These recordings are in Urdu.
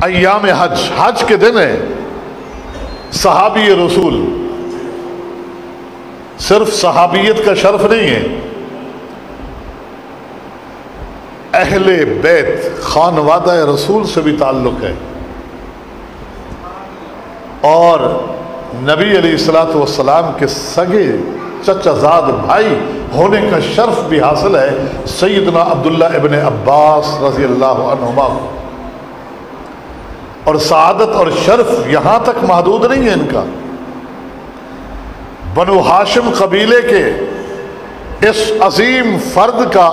ایام حج، حج کے دن ہے، صحابی رسول، صرف صحابیت کا شرف نہیں ہے، اہل بیت خانوادہ رسول سے بھی تعلق ہے، اور نبی علیہ الصلوۃ والسلام کے سگے چچا زاد بھائی ہونے کا شرف بھی حاصل ہے سیدنا عبداللہ ابن عباس رضی اللہ عنہما، اور سعادت اور شرف یہاں تک محدود نہیں ہے ان کا، بنو ہاشم قبیلے کے اس عظیم فرد کا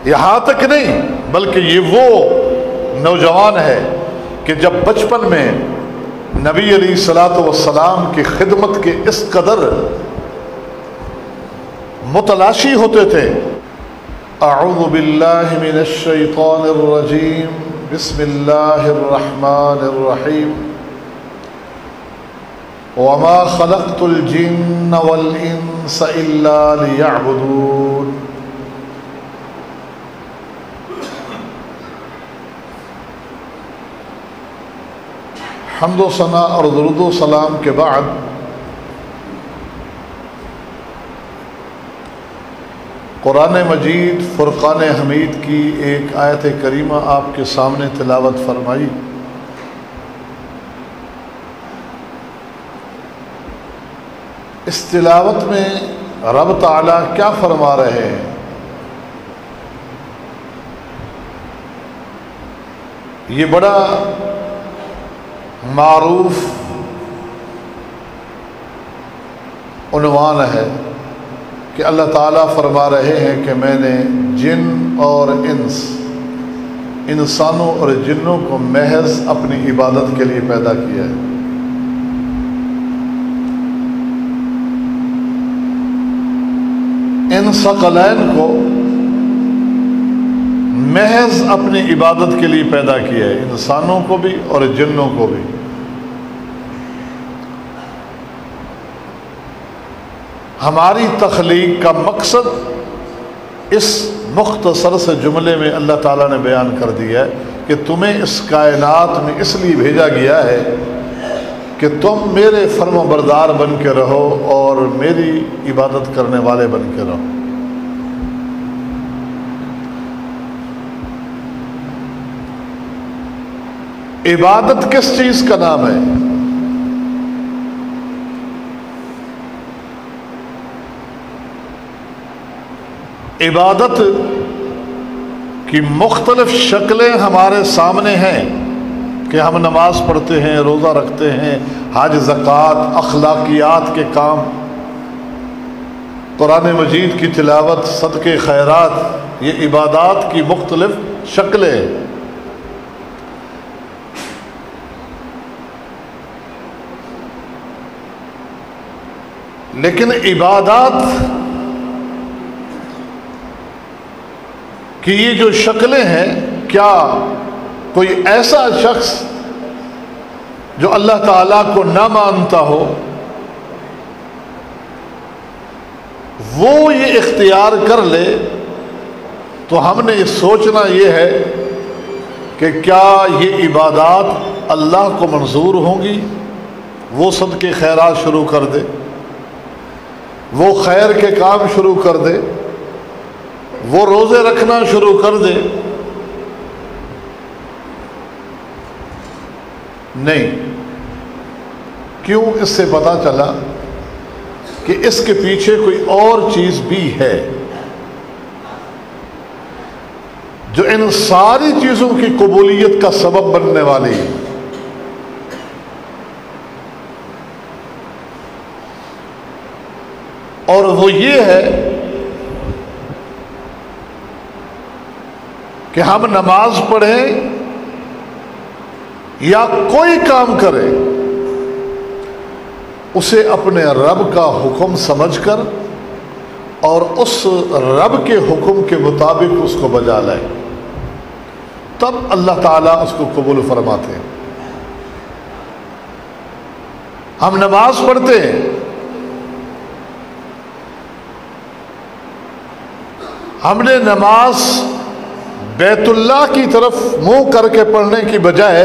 یہاں تک نہیں، بلکہ یہ وہ نوجوان ہے کہ جب بچپن میں نبی علیہ الصلوۃ والسلام کی خدمت کے اس قدر متلاشی ہوتے تھے۔ اعوذ باللہ من الشیطان الرجیم، بسم اللہ الرحمن الرحیم، وما خلقت الجن والانس الا لیعبدون۔ حمد و ثنا اور درود و سلام کے بعد قرآن مجید فرقان حمید کی ایک آیت کریمہ آپ کے سامنے تلاوت فرمائی۔ اس تلاوت میں رب تعالیٰ کیا فرما رہے ہیں؟ یہ بڑا معروف عنوان ہے کہ اللہ تعالیٰ فرما رہے ہیں کہ میں نے جن اور انسانوں اور جنوں کو محض اپنی عبادت کے لیے پیدا کیا ہے۔ ان ثقلین کو محض اپنی عبادت کے لیے پیدا کیا ہے، انسانوں کو بھی اور جنوں کو بھی۔ ہماری تخلیق کا مقصد اس مختصر سے جملے میں اللہ تعالیٰ نے بیان کر دیا ہے کہ تمہیں اس کائنات میں اس لیے بھیجا گیا ہے کہ تم میرے فرما بردار بن کے رہو اور میری عبادت کرنے والے بن کے رہو۔ عبادت کس چیز کا نام ہے؟ عبادت کی مختلف شکلیں ہمارے سامنے ہیں کہ ہم نماز پڑھتے ہیں، روزہ رکھتے ہیں، حج، زکوٰۃ، اخلاقیات کے کام، قرآن مجید کی تلاوت، صدقے، خیرات، یہ عبادات کی مختلف شکلیں۔ لیکن عبادات کہ یہ جو شکلیں ہیں، کیا کوئی ایسا شخص جو اللہ تعالیٰ کو نہ مانتا ہو وہ یہ اختیار کر لے، تو ہم نے سوچنا یہ ہے کہ کیا یہ عبادات اللہ کو منظور ہوں گی؟ وہ صدقے خیرات شروع کر دے، وہ خیر کے کام شروع کر دے، وہ روزے رکھنا شروع کر دے؟ نہیں۔ کیوں؟ اس سے پتہ چلا کہ اس کے پیچھے کوئی اور چیز بھی ہے جو ان ساری چیزوں کی قبولیت کا سبب بننے والی ہے۔ اور وہ یہ ہے کہ ہم نماز پڑھیں یا کوئی کام کریں، اسے اپنے رب کا حکم سمجھ کر اور اس رب کے حکم کے مطابق اس کو بجا لائے، تب اللہ تعالیٰ اس کو قبول فرماتے ہیں۔ ہم نماز پڑھتے ہیں، ہم نے نماز بیت اللہ کی طرف منہ کر کے پڑھنے کی بجائے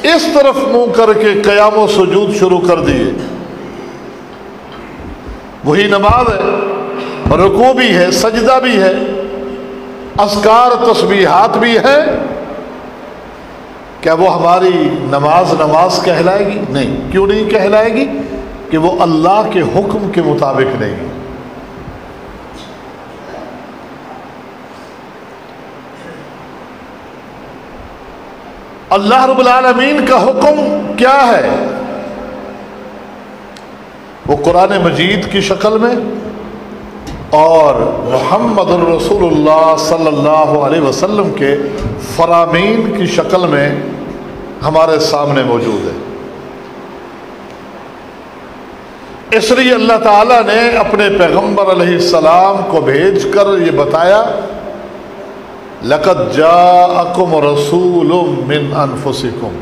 اس طرف منہ کر کے قیام و سجود شروع کر دیے. وہی نماز ہے، رکوع بھی ہے، سجدہ بھی ہے، اذکار تسبیحات بھی ہے. کیا وہ ہماری نماز کہلائے گی؟ نہیں. کیوں نہیں کہلائے گی؟ کہ وہ اللہ کے حکم کے مطابق نہیں ہے. اللہ رب العالمین کا حکم کیا ہے؟ وہ قرآن مجید کی شکل میں اور محمد الرسول اللہ صلی اللہ علیہ وسلم کے فرامین کی شکل میں ہمارے سامنے موجود ہے. اس لیے اللہ تعالیٰ نے اپنے پیغمبر علیہ السلام کو بھیج کر یہ بتایا، لَقَدْ جَاءَكُمْ رَسُولٌ مِّنْ أَنفُسِكُمْ،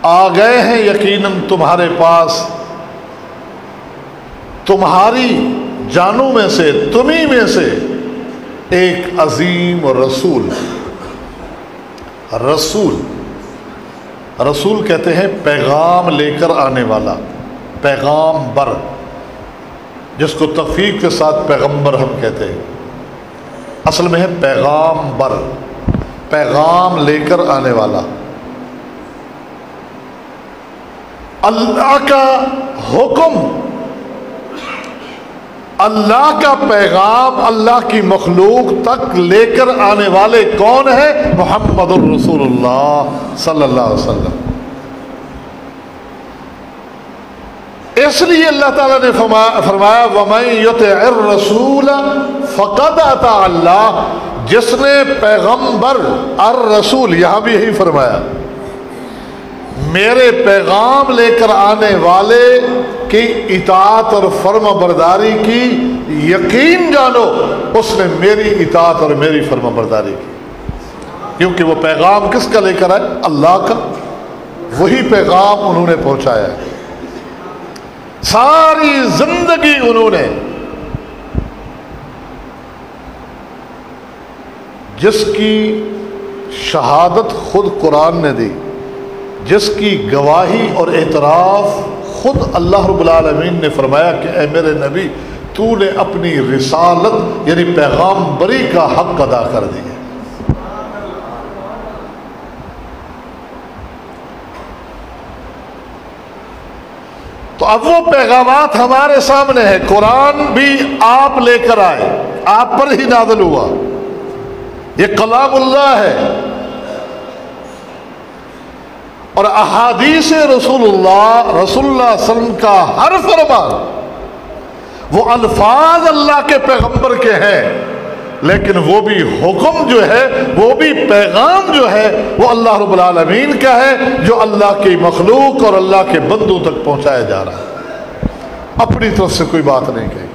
آ گئے ہیں یقیناً تمہارے پاس، تمہاری جانوں میں سے، تمہیں میں سے ایک عظیم رسول. رسول کہتے ہیں پیغام لے کر آنے والا، پیغام بر، جس کو تخفیف کے ساتھ پیغمبر ہم کہتے ہیں، اصل میں ہے پیغام بر، پیغام لے کر آنے والا. اللہ کا حکم، اللہ کا پیغام اللہ کی مخلوق تک لے کر آنے والے کون ہیں؟ محمد الرسول اللہ صلی اللہ علیہ وسلم. اس لیے اللہ تعالیٰ نے فرمایا وَمَن يُطِعِ الرَّسُولَ فَقَدْ أَطَاعَ اللَّهَ، جس نے پیغمبر الرسول، یہاں بھی یہی فرمایا، میرے پیغام لے کر آنے والے کی اطاعت اور فرما برداری کی، یقین جانو اس نے میری اطاعت اور میری فرما برداری کی. کیونکہ وہ پیغام کس کا لے کر آئے؟ اللہ کا. وہی پیغام انہوں نے پہنچایا ہے. ساری زندگی انہوں نے جس کی شہادت خود قرآن نے دی، جس کی گواہی اور اعتراف خود اللہ رب العالمین نے فرمایا کہ اے میرے نبی تو نے اپنی رسالت یعنی پیغامبری کا حق ادا کر دیا. تو اب وہ پیغامات ہمارے سامنے ہیں. قرآن بھی آپ لے کر آئے، آپ پر ہی نازل ہوا، یہ کلام اللہ ہے. اور احادیث رسول اللہ صلی اللہ علیہ وسلم کا ہر فرمان وہ الفاظ اللہ کے پیغمبر کے ہیں، لیکن وہ بھی حکم جو ہے، وہ بھی پیغام جو ہے، وہ اللہ رب العالمین کا ہے، جو اللہ کی مخلوق اور اللہ کے بندوں تک پہنچایا جا رہا ہے. اپنی طرف سے کوئی بات نہیں کہی.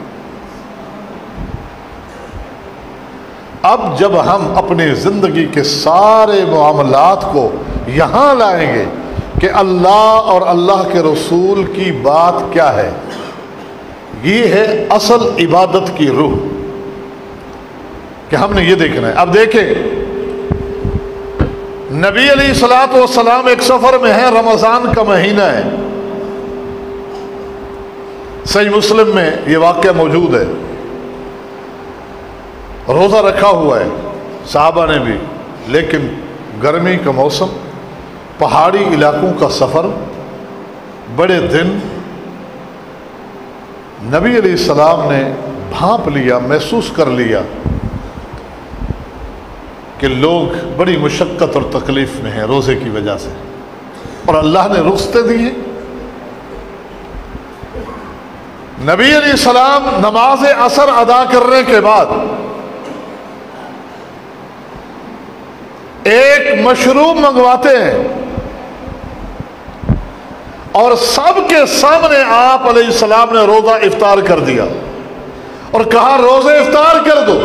اب جب ہم اپنی زندگی کے سارے معاملات کو یہاں لائیں گے کہ اللہ اور اللہ کے رسول کی بات کیا ہے، یہ ہے اصل عبادت کی روح کہ ہم نے یہ دیکھنا ہے. اب دیکھیں، نبی علیہ الصلوۃ والسلام ایک سفر میں ہیں، رمضان کا مہینہ ہے. صحیح مسلم میں یہ واقعہ موجود ہے. روزہ رکھا ہوا ہے صحابہ نے بھی، لیکن گرمی کا موسم، پہاڑی علاقوں کا سفر، بڑے دن. نبی علیہ السلام نے بھانپ لیا، محسوس کر لیا کہ لوگ بڑی مشقت اور تکلیف میں ہیں روزے کی وجہ سے، اور اللہ نے رخصتیں دی ہیں. نبی علیہ السلام نماز عصر ادا کرنے کے بعد ایک مشروب منگواتے ہیں اور سب کے سامنے آپ علیہ السلام نے روزہ افطار کر دیا اور کہا روزے افطار کر دو،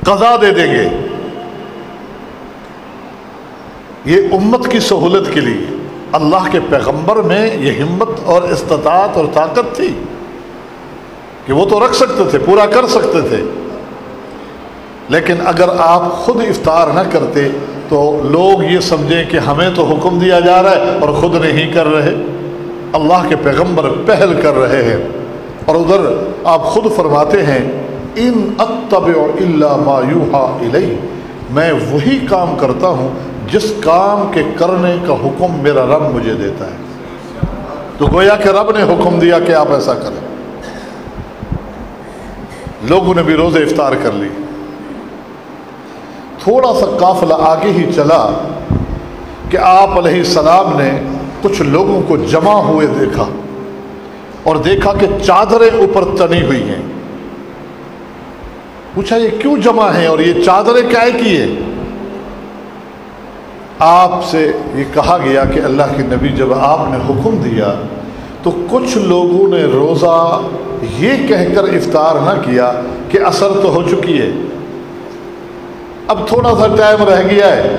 قضا دے دیں گے. یہ امت کی سہولت کے لیے. اللہ کے پیغمبر میں یہ ہمت اور استطاعت اور طاقت تھی. کہ وہ تو رکھ سکتے تھے، پورا کر سکتے تھے، لیکن اگر آپ خود افطار نہ کرتے تو لوگ یہ سمجھیں کہ ہمیں تو حکم دیا جا رہا ہے اور خود نہیں کر رہے، اللہ کے پیغمبر پہل کر رہے ہیں۔ اور ادھر آپ خود فرماتے ہیں ان اتبع الا ما یوحی الی، میں وہی کام کرتا ہوں جس کام کے کرنے کا حکم میرا رب مجھے دیتا ہے۔ تو گویا کہ رب نے حکم دیا کہ آپ ایسا کریں۔ لوگوں نے بھی روزے افطار کر لی۔ تھوڑا سا قافلہ آگے ہی چلا کہ آپ علیہ السلام نے کچھ لوگوں کو جمع ہوئے دیکھا، اور دیکھا کہ چادریں اوپر تنی ہوئی ہیں۔ پوچھا یہ کیوں جمع ہیں اور یہ چادریں کائے کی ہیں؟ آپ سے یہ کہا گیا کہ اللہ کے نبی جب آپ نے حکم دیا تو کچھ لوگوں نے روزہ یہ کہہ کر افطار نہ کیا کہ عصر تو ہو چکی ہے، اب تھوڑا سا ٹائم رہ گیا ہے،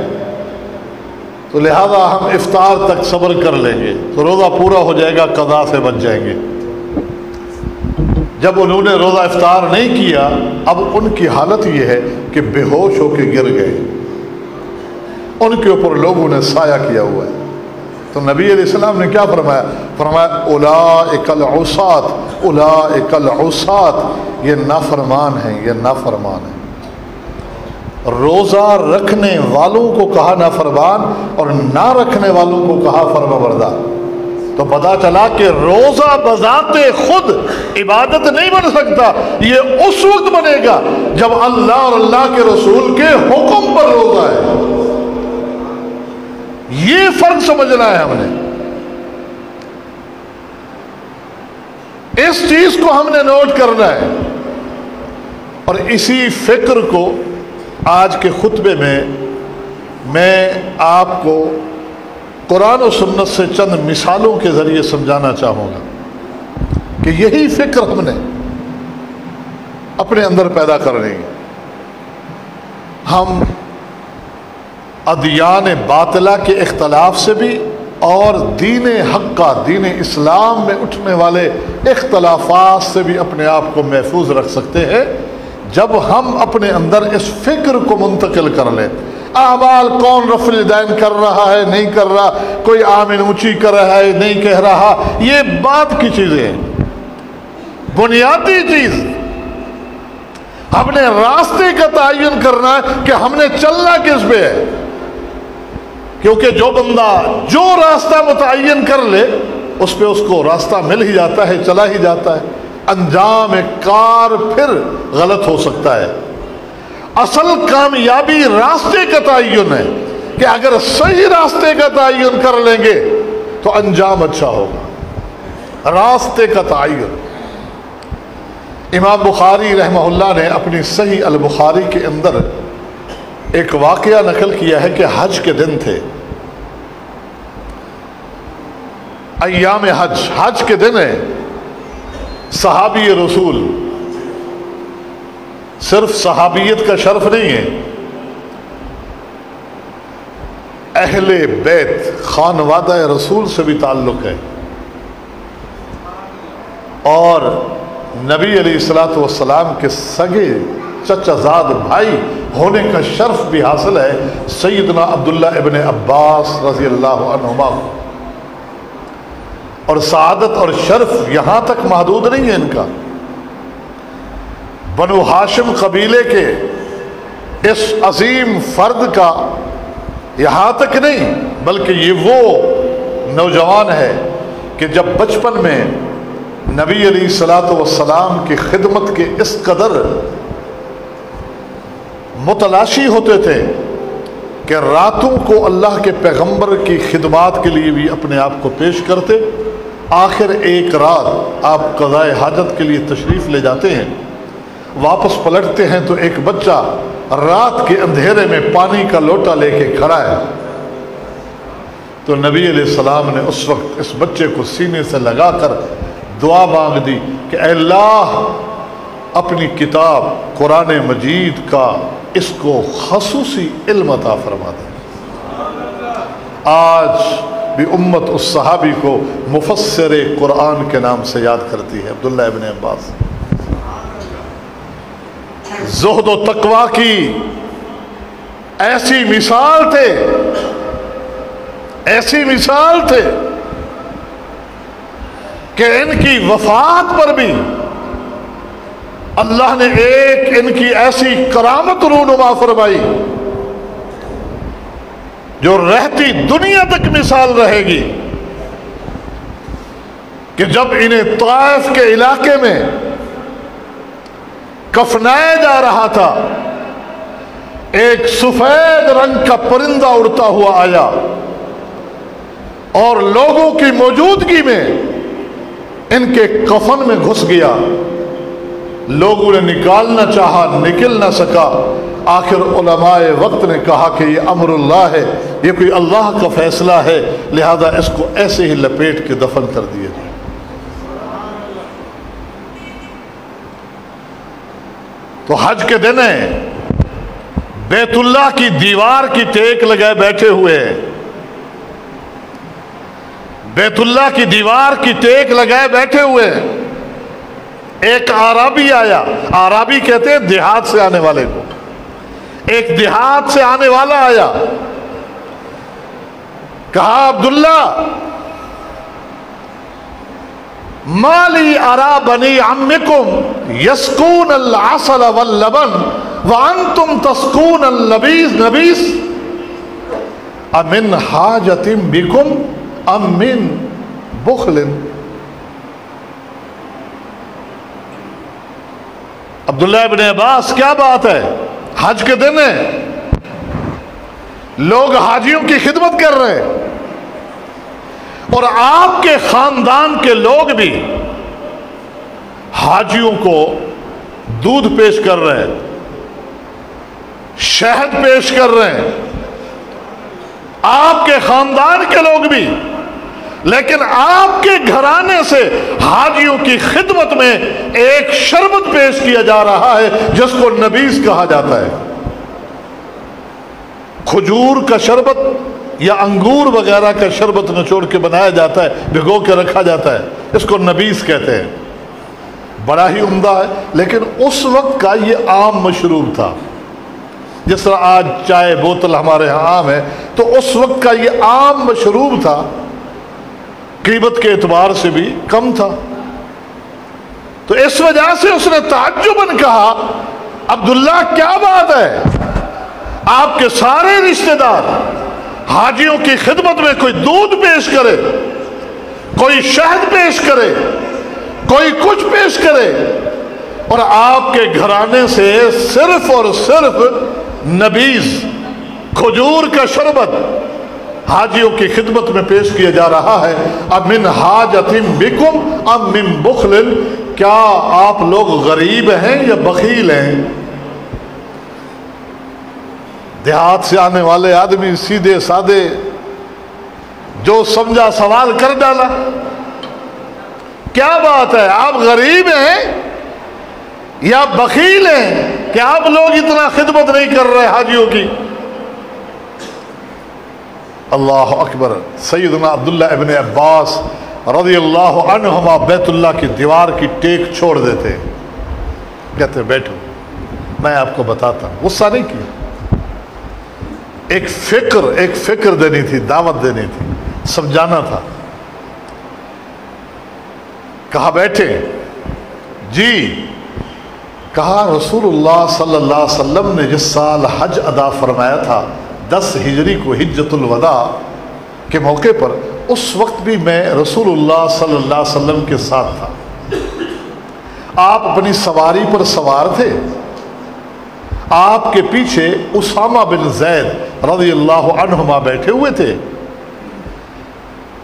تو لہذا ہم افطار تک صبر کر لیں گے تو روزہ پورا ہو جائے گا، قضا سے بچ جائیں گے۔ جب انہوں نے روزہ افطار نہیں کیا، اب ان کی حالت یہ ہے کہ بے ہوش ہو کے گر گئے، ان کے اوپر لوگوں نے سایہ کیا ہوا ہے۔ تو نبی علیہ السلام نے کیا فرمایا؟ فرمایا اولئک العصاۃ، اولئک العصاۃ، یہ نافرمان ہیں، یہ نافرمان ہیں۔ روزہ رکھنے والوں کو کہا نافرمان اور نہ رکھنے والوں کو کہا فرمانبردار۔ تو پتا چلا کہ روزہ بذات خود عبادت نہیں بن سکتا، یہ اس وقت بنے گا جب اللہ اور اللہ کے رسول کے حکم پر روزہ ہے۔ یہ فرق سمجھنا ہے ہم نے، اس چیز کو ہم نے نوٹ کرنا ہے۔ اور اسی فکر کو آج کے خطبے میں آپ کو قرآن و سنت سے چند مثالوں کے ذریعے سمجھانا چاہوں گا کہ یہی فکر ہم نے اپنے اندر پیدا کرنی ہے۔ ہم ادیان باطلہ کے اختلاف سے بھی اور دین حق کا، دین اسلام میں اٹھنے والے اختلافات سے بھی اپنے آپ کو محفوظ رکھ سکتے ہیں جب ہم اپنے اندر اس فکر کو منتقل کر لیں۔ اعمال کون رفع الیدین کر رہا ہے، نہیں کر رہا، کوئی آمین اونچی کر رہا ہے، نہیں کہہ رہا، یہ بات کی چیزیں ہیں، بنیادی چیز ہم نے راستے کا تعین کرنا ہے کہ ہم نے چلنا کس پہ ہے، کیونکہ جو بندہ جو راستہ متعین کر لے اس پہ اس کو راستہ مل ہی جاتا ہے، چلا ہی جاتا ہے، انجام کار پھر غلط ہو سکتا ہے۔ اصل کامیابی راستے کا تعین ہے کہ اگر صحیح راستے کا تعین کر لیں گے تو انجام اچھا ہوگا۔ راستے کا تعین، امام بخاری رحمہ اللہ نے اپنی صحیح البخاری کے اندر ایک واقعہ نقل کیا ہے کہ حج کے دن تھے، ایام حج کے دن ہے، صحابی رسول، صرف صحابیت کا شرف نہیں ہے، اہل بیت خانوادہ رسول سے بھی تعلق ہے، اور نبی علیہ الصلوۃ والسلام کے سگے چچا زاد بھائی ہونے کا شرف بھی حاصل ہے سیدنا عبداللہ ابن عباس رضی اللہ عنہما۔ اور سعادت اور شرف یہاں تک محدود نہیں ہے ان کا، بنو ہاشم قبیلے کے اس عظیم فرد کا یہاں تک نہیں، بلکہ یہ وہ نوجوان ہے کہ جب بچپن میں نبی علیہ الصلوۃ والسلام کی خدمت کے اس قدر متلاشی ہوتے تھے کہ راتوں کو اللہ کے پیغمبر کی خدمات کے لیے بھی اپنے آپ کو پیش کرتے۔ آخر ایک رات آپ قضائے حاجت کے لیے تشریف لے جاتے ہیں، واپس پلٹتے ہیں تو ایک بچہ رات کے اندھیرے میں پانی کا لوٹا لے کے کھڑا ہے۔ تو نبی علیہ السلام نے اس وقت اس بچے کو سینے سے لگا کر دعا مانگ دی کہ اے اللہ اپنی کتاب قرآن مجید کا اس کو خصوصی علم عطا فرما دے۔ آج بھی امت اس صحابی کو مفسر قرآن کے نام سے یاد کرتی ہے، عبداللہ ابن عباس۔ زہد و تقوی کی ایسی مثال تھے، ایسی مثال تھے کہ ان کی وفات پر بھی اللہ نے ایک ان کی ایسی کرامت رونما فرمائی جو رہتی دنیا تک مثال رہے گی، کہ جب انہیں طائف کے علاقے میں کفنایا جا رہا تھا، ایک سفید رنگ کا پرندہ اڑتا ہوا آیا اور لوگوں کی موجودگی میں ان کے کفن میں گھس گیا۔ لوگوں نے نکالنا چاہا، نکل نہ سکا۔ آخر علماء وقت نے کہا کہ یہ امر اللہ ہے، یہ کوئی اللہ کا فیصلہ ہے، لہذا اس کو ایسے ہی لپیٹ کے دفن کر دیا جائے۔ تو حج کے دن بیت اللہ کی دیوار کی ٹیک لگائے بیٹھے ہوئے ہیں، بیت اللہ کی دیوار کی ٹیک لگائے بیٹھے ہوئے ہیں۔ ایک اعرابی آیا، اعرابی کہتے ہیں دیہات سے آنے والے کو، ایک دیہات سے آنے والا آیا، کہا عبداللہ مالی ارا بنی عمکم یسکون العسل واللبن وانتم تسکون النبیس امن حاجت بکم ام من بخل۔ عبداللہ ابن عباس کیا بات ہے، حج کے دن ہے، لوگ حاجیوں کی خدمت کر رہے ہیں اور آپ کے خاندان کے لوگ بھی حاجیوں کو دودھ پیش کر رہے ہیں، شہد پیش کر رہے ہیں، آپ کے خاندان کے لوگ بھی، لیکن آپ کے گھرانے سے حاجیوں کی خدمت میں ایک شربت پیش کیا جا رہا ہے جس کو نبیذ کہا جاتا ہے۔ کھجور کا شربت یا انگور وغیرہ کا شربت نچوڑ کے بنایا جاتا ہے، بھگو کے رکھا جاتا ہے، اس کو نبیذ کہتے ہیں، بڑا ہی عمدہ ہے۔ لیکن اس وقت کا یہ عام مشروب تھا، جس طرح آج چائے بوتل ہمارے ہاں عام ہے، تو اس وقت کا یہ عام مشروب تھا، قیمت کے اعتبار سے بھی کم تھا۔ تو اس وجہ سے اس نے تعجباً کہا عبداللہ کیا بات ہے، آپ کے سارے رشتہ دار حاجیوں کی خدمت میں کوئی دودھ پیش کرے، کوئی شہد پیش کرے، کوئی کچھ پیش کرے، اور آپ کے گھرانے سے صرف اور صرف نبیذ کھجور کا شربت حاجیوں کی خدمت میں پیش کیا جا رہا ہے۔ اب من حاجت بکم ام من بخل، کیا آپ لوگ غریب ہیں یا بخیل ہیں؟ دیہات سے آنے والے آدمی سیدھے سادے جو سمجھا سوال کر ڈالا، کیا بات ہے، آپ غریب ہیں یا بخیل ہیں کہ آپ لوگ اتنا خدمت نہیں کر رہے حاجیوں کی؟ اللہ اکبر۔ سیدنا عبداللہ ابن عباس رضی اللہ عنہما بیت اللہ کی دیوار کی ٹیک چھوڑ دیتے، کہتے بیٹھو میں آپ کو بتاتا ہوں۔ غصہ نہیں کیا، ایک فکر دینی تھی، دعوت دینی تھی، سمجھانا تھا۔ کہا بیٹھے جی، کہا رسول اللہ صلی اللہ علیہ وسلم نے جس سال حج ادا فرمایا تھا 10 ہجری کو، حجۃ الوداع کے موقع پر، اس وقت بھی میں رسول اللہ صلی اللہ علیہ وسلم کے ساتھ تھا۔ آپ اپنی سواری پر سوار تھے، آپ کے پیچھے اسامہ بن زید رضی اللہ عنہما بیٹھے ہوئے تھے،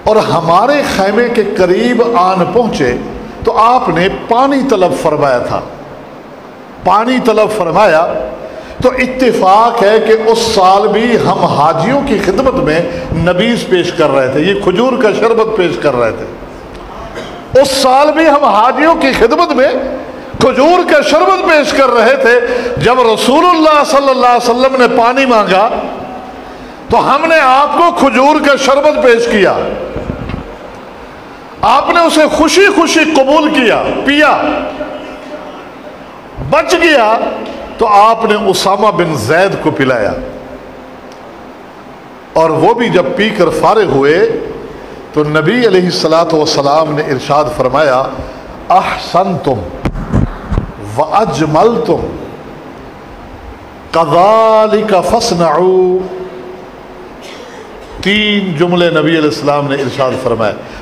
اور ہمارے خیمے کے قریب آن پہنچے تو آپ نے پانی طلب فرمایا تھا۔ پانی طلب فرمایا تو اتفاق ہے کہ اس سال بھی ہم حاجیوں کی خدمت میں نبیذ پیش کر رہے تھے، یہ کھجور کا شربت پیش کر رہے تھے۔ اس سال بھی ہم حاجیوں کی خدمت میں کھجور کا شربت پیش کر رہے تھے۔ جب رسول اللہ صلی اللہ علیہ وسلم نے پانی مانگا تو ہم نے آپ کو کھجور کا شربت پیش کیا، آپ نے اسے خوشی خوشی قبول کیا، پیا، بچ گیا تو آپ نے اسامہ بن زید کو پلایا، اور وہ بھی جب پی کر فارغ ہوئے تو نبی علیہ الصلاۃ والسلام نے ارشاد فرمایا احسنتم واجملتم کذالک فاصنعوا۔ تین جملے نبی علیہ السلام نے ارشاد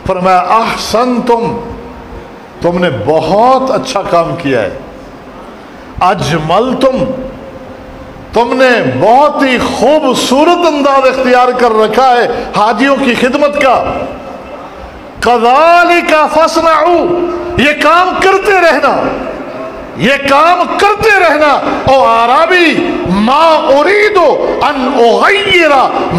فرمایا احسنتم، تم نے بہت اچھا کام کیا ہے، اجملتم، تم نے بہت ہی خوبصورت انداز اختیار کر رکھا ہے حاجیوں کی خدمت کا، کذالک فاصنعوا، یہ کام کرتے رہنا، یہ کام کرتے رہنا۔ او عربی ما اريد ان اغیر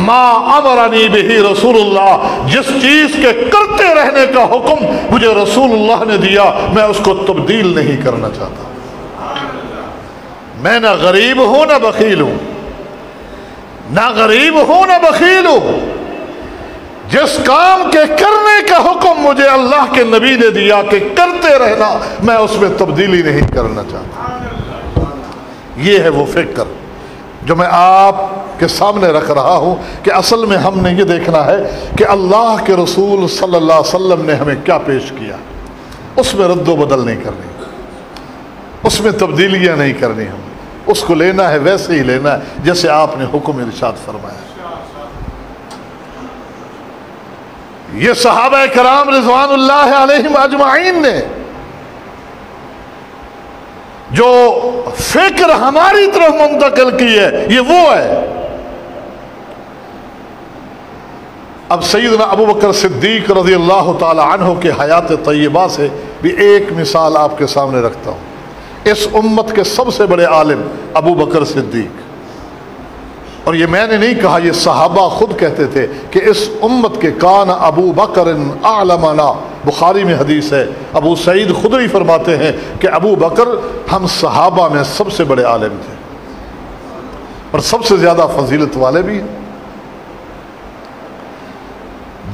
ما امرنی بہ رسول اللہ، جس چیز کے کرتے رہنے کا حکم مجھے رسول اللہ نے دیا میں اس کو تبدیل نہیں کرنا چاہتا۔ میں نہ غریب ہوں نہ بخیل ہوں، نہ غریب ہوں نہ بخیل ہوں، جس کام کے کرنے کا حکم مجھے اللہ کے نبی نے دیا کہ کرتے رہنا، میں اس میں تبدیلی نہیں کرنا چاہتا۔ یہ ہے وہ فکر جو میں آپ کے سامنے رکھ رہا ہوں کہ اصل میں ہم نے یہ دیکھنا ہے کہ اللہ کے رسول صلی اللہ علیہ وسلم نے ہمیں کیا پیش کیا، اس میں رد و بدل نہیں کرنی، اس میں تبدیلیاں نہیں کرنی، ہم اس کو لینا ہے ویسے ہی لینا ہے جیسے آپ نے حکم ارشاد فرمایا۔ یہ صحابہ کرام رضوان اللہ علیہم اجمعین نے جو فکر ہماری طرف منتقل کی ہے یہ وہ ہے۔ اب سیدنا ابو بکر صدیق رضی اللہ تعالی عنہ کے حیات طیبہ سے بھی ایک مثال آپ کے سامنے رکھتا ہوں۔ اس امت کے سب سے بڑے عالم ابو بکر صدیق، اور یہ میں نے نہیں کہا، یہ صحابہ خود کہتے تھے کہ اس امت کے کان ابو بکر اعلمنا، بخاری میں حدیث ہے، ابو سعید خدری فرماتے ہیں کہ ابو بکر ہم صحابہ میں سب سے بڑے عالم تھے اور سب سے زیادہ فضیلت والے بھی ہیں۔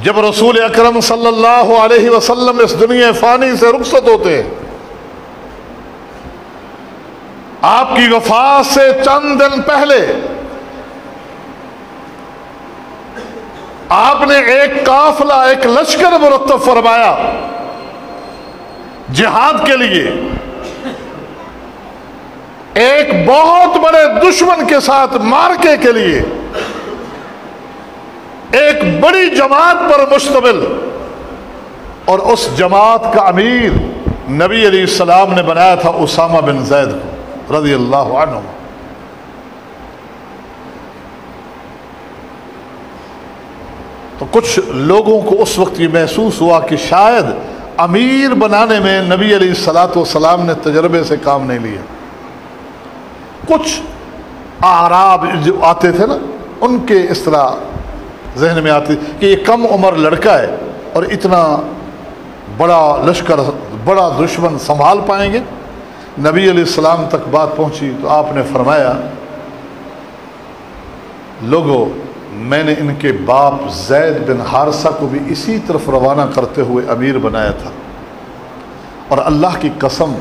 جب رسول اکرم صلی اللہ علیہ وسلم اس دنیا فانی سے رخصت ہوتے ہیں، آپ کی وفات سے چند دن پہلے آپ نے ایک قافلہ، ایک لشکر مرتب فرمایا جہاد کے لیے، ایک بہت بڑے دشمن کے ساتھ مارکے کے لیے، ایک بڑی جماعت پر مشتمل، اور اس جماعت کا امیر نبی علیہ السلام نے بنایا تھا اسامہ بن زید کو رضی اللہ عنہ۔ تو کچھ لوگوں کو اس وقت یہ محسوس ہوا کہ شاید امیر بنانے میں نبی علیہ الصلاۃ والسلام نے تجربے سے کام نہیں لیا۔ کچھ اعراب جو آتے تھے نا، ان کے اس طرح ذہن میں آتی کہ یہ کم عمر لڑکا ہے اور اتنا بڑا لشکر، بڑا دشمن سنبھال پائیں گے؟ نبی علیہ السلام تک بات پہنچی تو آپ نے فرمایا لوگو، میں نے ان کے باپ زید بن حارثہ کو بھی اسی طرف روانہ کرتے ہوئے امیر بنایا تھا، اور اللہ کی قسم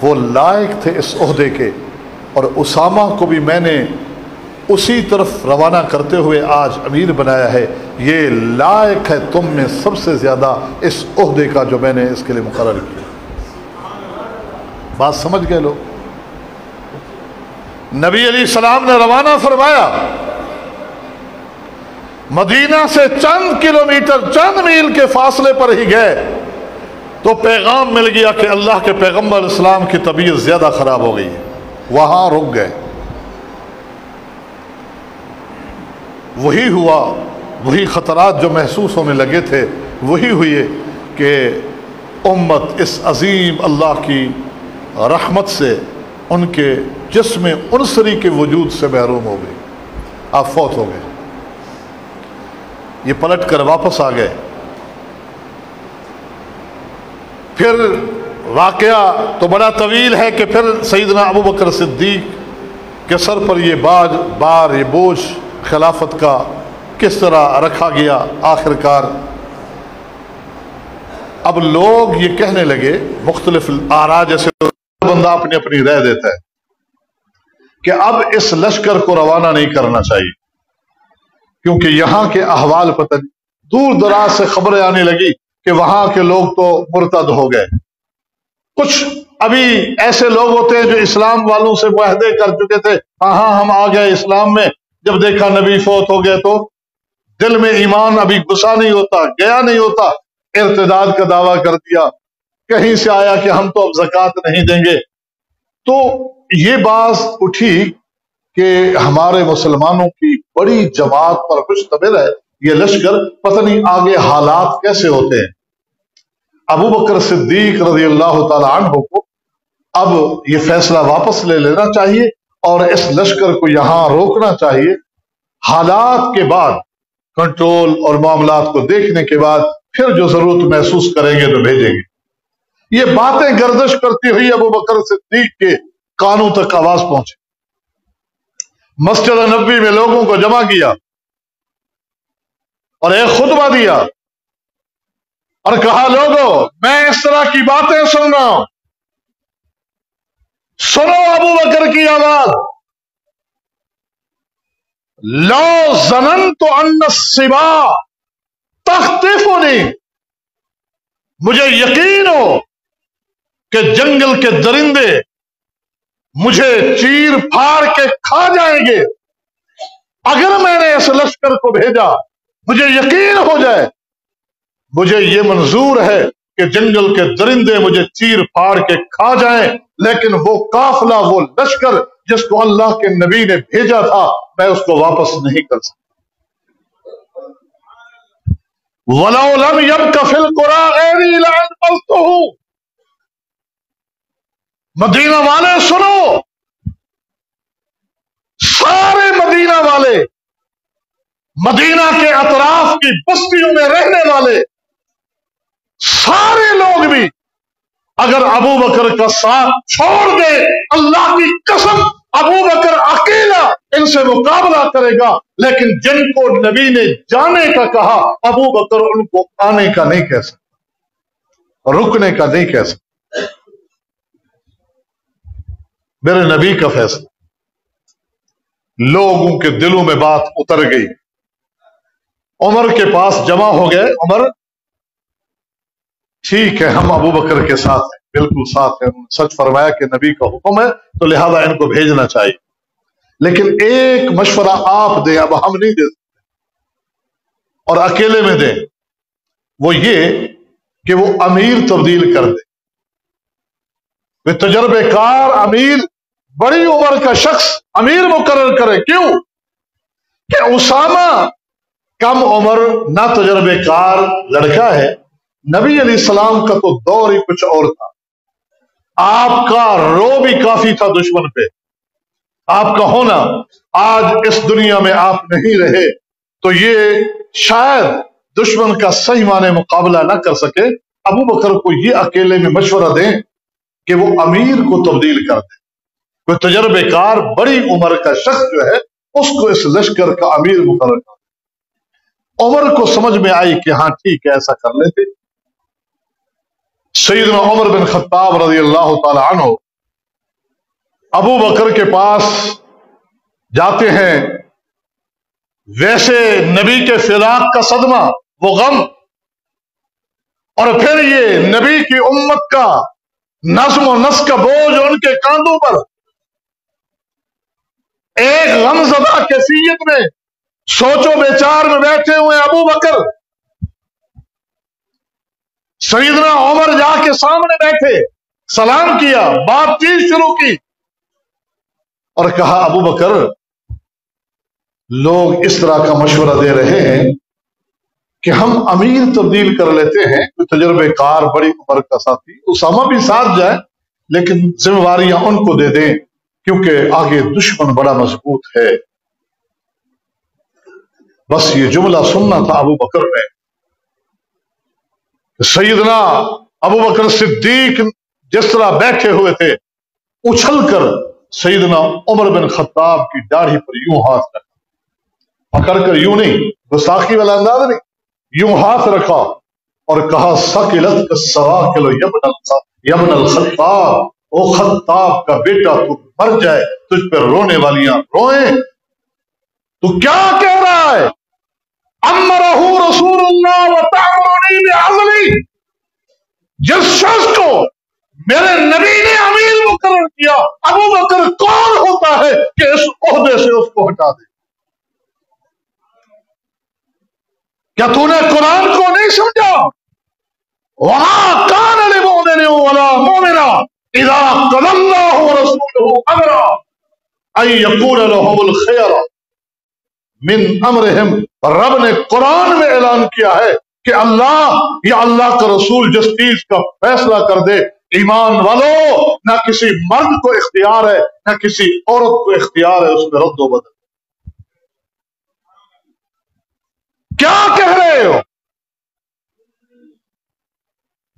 وہ لائق تھے اس عہدے کے، اور اسامہ کو بھی میں نے اسی طرف روانہ کرتے ہوئے آج امیر بنایا ہے، یہ لائق ہے تم میں سب سے زیادہ اس عہدے کا جو میں نے اس کے لیے مقرر کیا۔ بات سمجھ گئے لوگ؟ نبی علیہ السلام نے روانہ فرمایا، مدینہ سے چند کلومیٹر، چند میل کے فاصلے پر ہی گئے تو پیغام مل گیا کہ اللہ کے پیغمبر علیہ السلام کی طبیعت زیادہ خراب ہو گئی ہے۔ وہاں رک گئے۔ وہی ہوا، وہی خطرات جو محسوس ہونے لگے تھے وہی ہوئے کہ امت اس عظیم اللہ کی رحمت سے ان کے جسم عنصری کے وجود سے محروم ہو گئی، آپ فوت ہو گئے۔ یہ پلٹ کر واپس آ گئے۔ پھر واقعہ تو بڑا طویل ہے کہ پھر سیدنا ابو بکر صدیق کے سر پر یہ بار یہ بوجھ خلافت کا کس طرح رکھا گیا۔ آخر کار اب لوگ یہ کہنے لگے، مختلف آراء، جیسے بندہ اپنی اپنی رائے دیتا ہے، کہ اب اس لشکر کو روانہ نہیں کرنا چاہیے، کیونکہ یہاں کے احوال پتہ نہیں، دور دراز سے خبریں آنے لگی کہ وہاں کے لوگ تو مرتد ہو گئے، کچھ ابھی ایسے لوگ ہوتے ہیں جو اسلام والوں سے معاہدے کر چکے تھے، ہاں ہم آ گئے اسلام میں، جب دیکھا نبی فوت ہو گئے تو دل میں ایمان ابھی گھسا نہیں ہوتا، گیا نہیں ہوتا، ارتداد کا دعویٰ کر دیا، کہیں سے آیا کہ ہم تو اب زکوٰۃ نہیں دیں گے۔ تو یہ بات اٹھی کہ ہمارے مسلمانوں کی بڑی جماعت پر مشتمل ہے یہ لشکر، پتہ نہیں آگے حالات کیسے ہوتے ہیں۔ ابو بکر صدیق رضی اللہ تعالی عنہ کو اب یہ فیصلہ واپس لے لینا چاہیے اور اس لشکر کو یہاں روکنا چاہیے، حالات کے بعد کنٹرول اور معاملات کو دیکھنے کے بعد پھر جو ضرورت محسوس کریں گے تو بھیجیں گے۔ یہ باتیں گردش کرتی ہوئی ابو بکر صدیق کے کانوں تک آواز پہنچی، مسجد نبوی میں لوگوں کو جمع کیا اور ایک خطبہ دیا اور کہا لوگوں میں اس طرح کی باتیں سن رہا ہوں، سنو ابو بکر کی آواز، لو ظننت ان السباع تخطفنی، مجھے یقین ہو کہ جنگل کے درندے مجھے چیر پھاڑ کے کھا جائیں گے، اگر میں نے اس لشکر کو بھیجا مجھے یقین ہو جائے، مجھے یہ منظور ہے کہ جنگل کے درندے مجھے چیر پھاڑ کے کھا جائیں، لیکن وہ قافلہ، وہ لشکر جس کو اللہ کے نبی نے بھیجا تھا میں اس کو واپس نہیں کر سکتا۔ وَلَوْ لَمْ يَبْقَ فِي الْقُرَىٰ غَيْرِي لَأَنقَذْتُهُ، مدینہ والے سنو، سارے مدینہ والے، مدینہ کے اطراف کی بستیوں میں رہنے والے سارے لوگ بھی اگر ابو بکر کا ساتھ چھوڑ دے، اللہ کی قسم ابو بکر اکیلا ان سے مقابلہ کرے گا، لیکن جن کو نبی نے جانے کا کہا ابو بکر ان کو آنے کا نہیں کہہ سکتا، رکنے کا نہیں کہہ سکتا۔ میرے نبی کا فیصلہ، لوگوں کے دلوں میں بات اتر گئی، عمر کے پاس جمع ہو گئے، عمر ٹھیک ہے ہم ابو بکر کے ساتھ ہیں، بالکل ساتھ ہیں، سچ فرمایا کہ نبی کا حکم ہے تو لہذا ان کو بھیجنا چاہیے، لیکن ایک مشورہ آپ دیں، اب ہم نہیں دے سکتے اور اکیلے میں دیں، وہ یہ کہ وہ امیر تبدیل کر دے، وہ تجربے کار امیر، بڑی عمر کا شخص امیر مقرر کرے۔ کیوں کہ اسامہ کم عمر نہ تجربے کار لڑکا ہے، نبی علیہ السلام کا تو دور ہی کچھ اور تھا، آپ کا رو بھی کافی تھا دشمن پہ، آپ کا ہونا، آج اس دنیا میں آپ نہیں رہے تو یہ شاید دشمن کا صحیح معنی مقابلہ نہ کر سکے۔ ابو بکر کو یہ اکیلے میں مشورہ دیں کہ وہ امیر کو تبدیل کر دے، کوئی تجربے کار بڑی عمر کا شخص جو ہے اس کو اس لشکر کا امیر مقرر کر دے۔ عمر کو سمجھ میں آئی کہ ہاں ٹھیک ہے ایسا کر لیتے۔ سیدنا عمر بن خطاب رضی اللہ تعالی عنہ ابو بکر کے پاس جاتے ہیں، ویسے نبی کے فراق کا صدمہ، وہ غم، اور پھر یہ نبی کی امت کا نظم و نسق کا بوجھ ان کے کاندھوں پر، ایک غم زدہ کیفیت میں سوچ و بیچار میں بیٹھے ہوئے ابو بکر، سیدنا عمر جا کے سامنے بیٹھے، سلام کیا، بات چیت شروع کی اور کہا ابو بکر لوگ اس طرح کا مشورہ دے رہے ہیں کہ ہم امیر تبدیل کر لیتے ہیں، کوئی تجربے کار بڑی عمر کا ساتھی، اسامہ بھی ساتھ جائے لیکن ذمہ داریاں ان کو دے دیں کیونکہ آگے دشمن بڑا مضبوط ہے۔ بس یہ جملہ سننا تھا ابو بکر نے، سیدنا ابو بکر صدیق جس طرح بیٹھے ہوئے تھے اچھل کر سیدنا عمر بن خطاب کی داڑھی پر یوں ہاتھ رکھا، پکڑ کر یوں نہیں، گستاخی والا انداز نہیں، یوں ہاتھ رکھا اور کہا ثقلتک السواقل یبن الخطاب، او خطاب کا بیٹا تو مر جائے تجھ پر رونے والیاں روئیں۔ تو کیا کہہ رہا ہے؟ امرہ رسول اللہ وتعمرنی بعزلی، جس شخص کو میرے نبی نے امیر مقرر کیا، ابو بکر کون ہوتا ہے کہ اس عہدے سے اس کو ہٹا دے؟ کیا تو نے قرآن کو نہیں سمجھا؟ وَمَا كَانَ لِمُؤْمِنٍ وَلَا مُؤْمِنَةٍ إِذَا قَضَى اللَّهُ وَرَسُولُهُ أَمْرًا أَن يَكُونَ لَهُمُ الْخِيَرَةُ من امرہم۔ رب نے قرآن میں اعلان کیا ہے کہ اللہ یا اللہ کا رسول جس چیز کا فیصلہ کر دے، ایمان والو، نہ کسی مرد کو اختیار ہے نہ کسی عورت کو اختیار ہے اس میں رد و بدل۔ کیا کہہ رہے ہو؟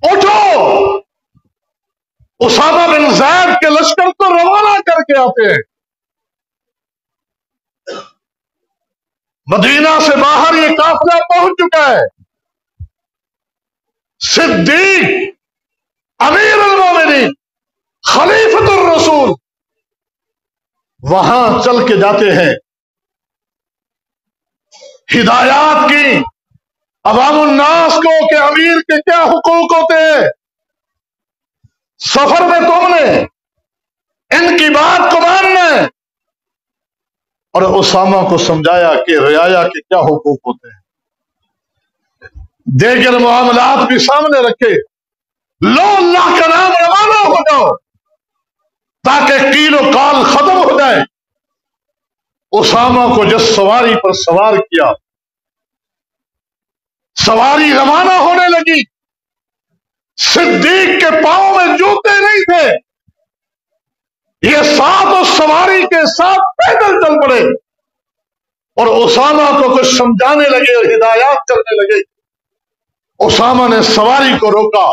اٹھو، اسامہ بن زید کے لشکر کو روانہ کر کے آتے ہیں۔ مدینہ سے باہر یہ قافلہ پہنچ چکا ہے۔ صدیق امیر المومنین خلیفۃ الرسول وہاں چل کے جاتے ہیں، ہدایات کی عوام الناس کو کہ امیر کے کیا حقوق ہوتے ہیں۔ سفر میں تم نے ان کی بات کو ماننا ہے، اور اسامہ کو سمجھایا کہ رعایا کے کیا حقوق ہوتے ہیں۔ دیگر معاملات بھی سامنے رکھے، لو اللہ کا نام روانہ ہو جاؤ تاکہ قیل و قال ختم ہو جائے۔ اسامہ کو جس سواری پر سوار کیا، سواری روانہ ہونے لگی۔ صدیق کے پاؤں میں جوتے نہیں تھے، یہ ساتھ اس سواری کے ساتھ پیدل چل پڑے اور اسامہ کو کچھ سمجھانے لگے اور ہدایات کرنے لگے۔ اسامہ نے سواری کو روکا،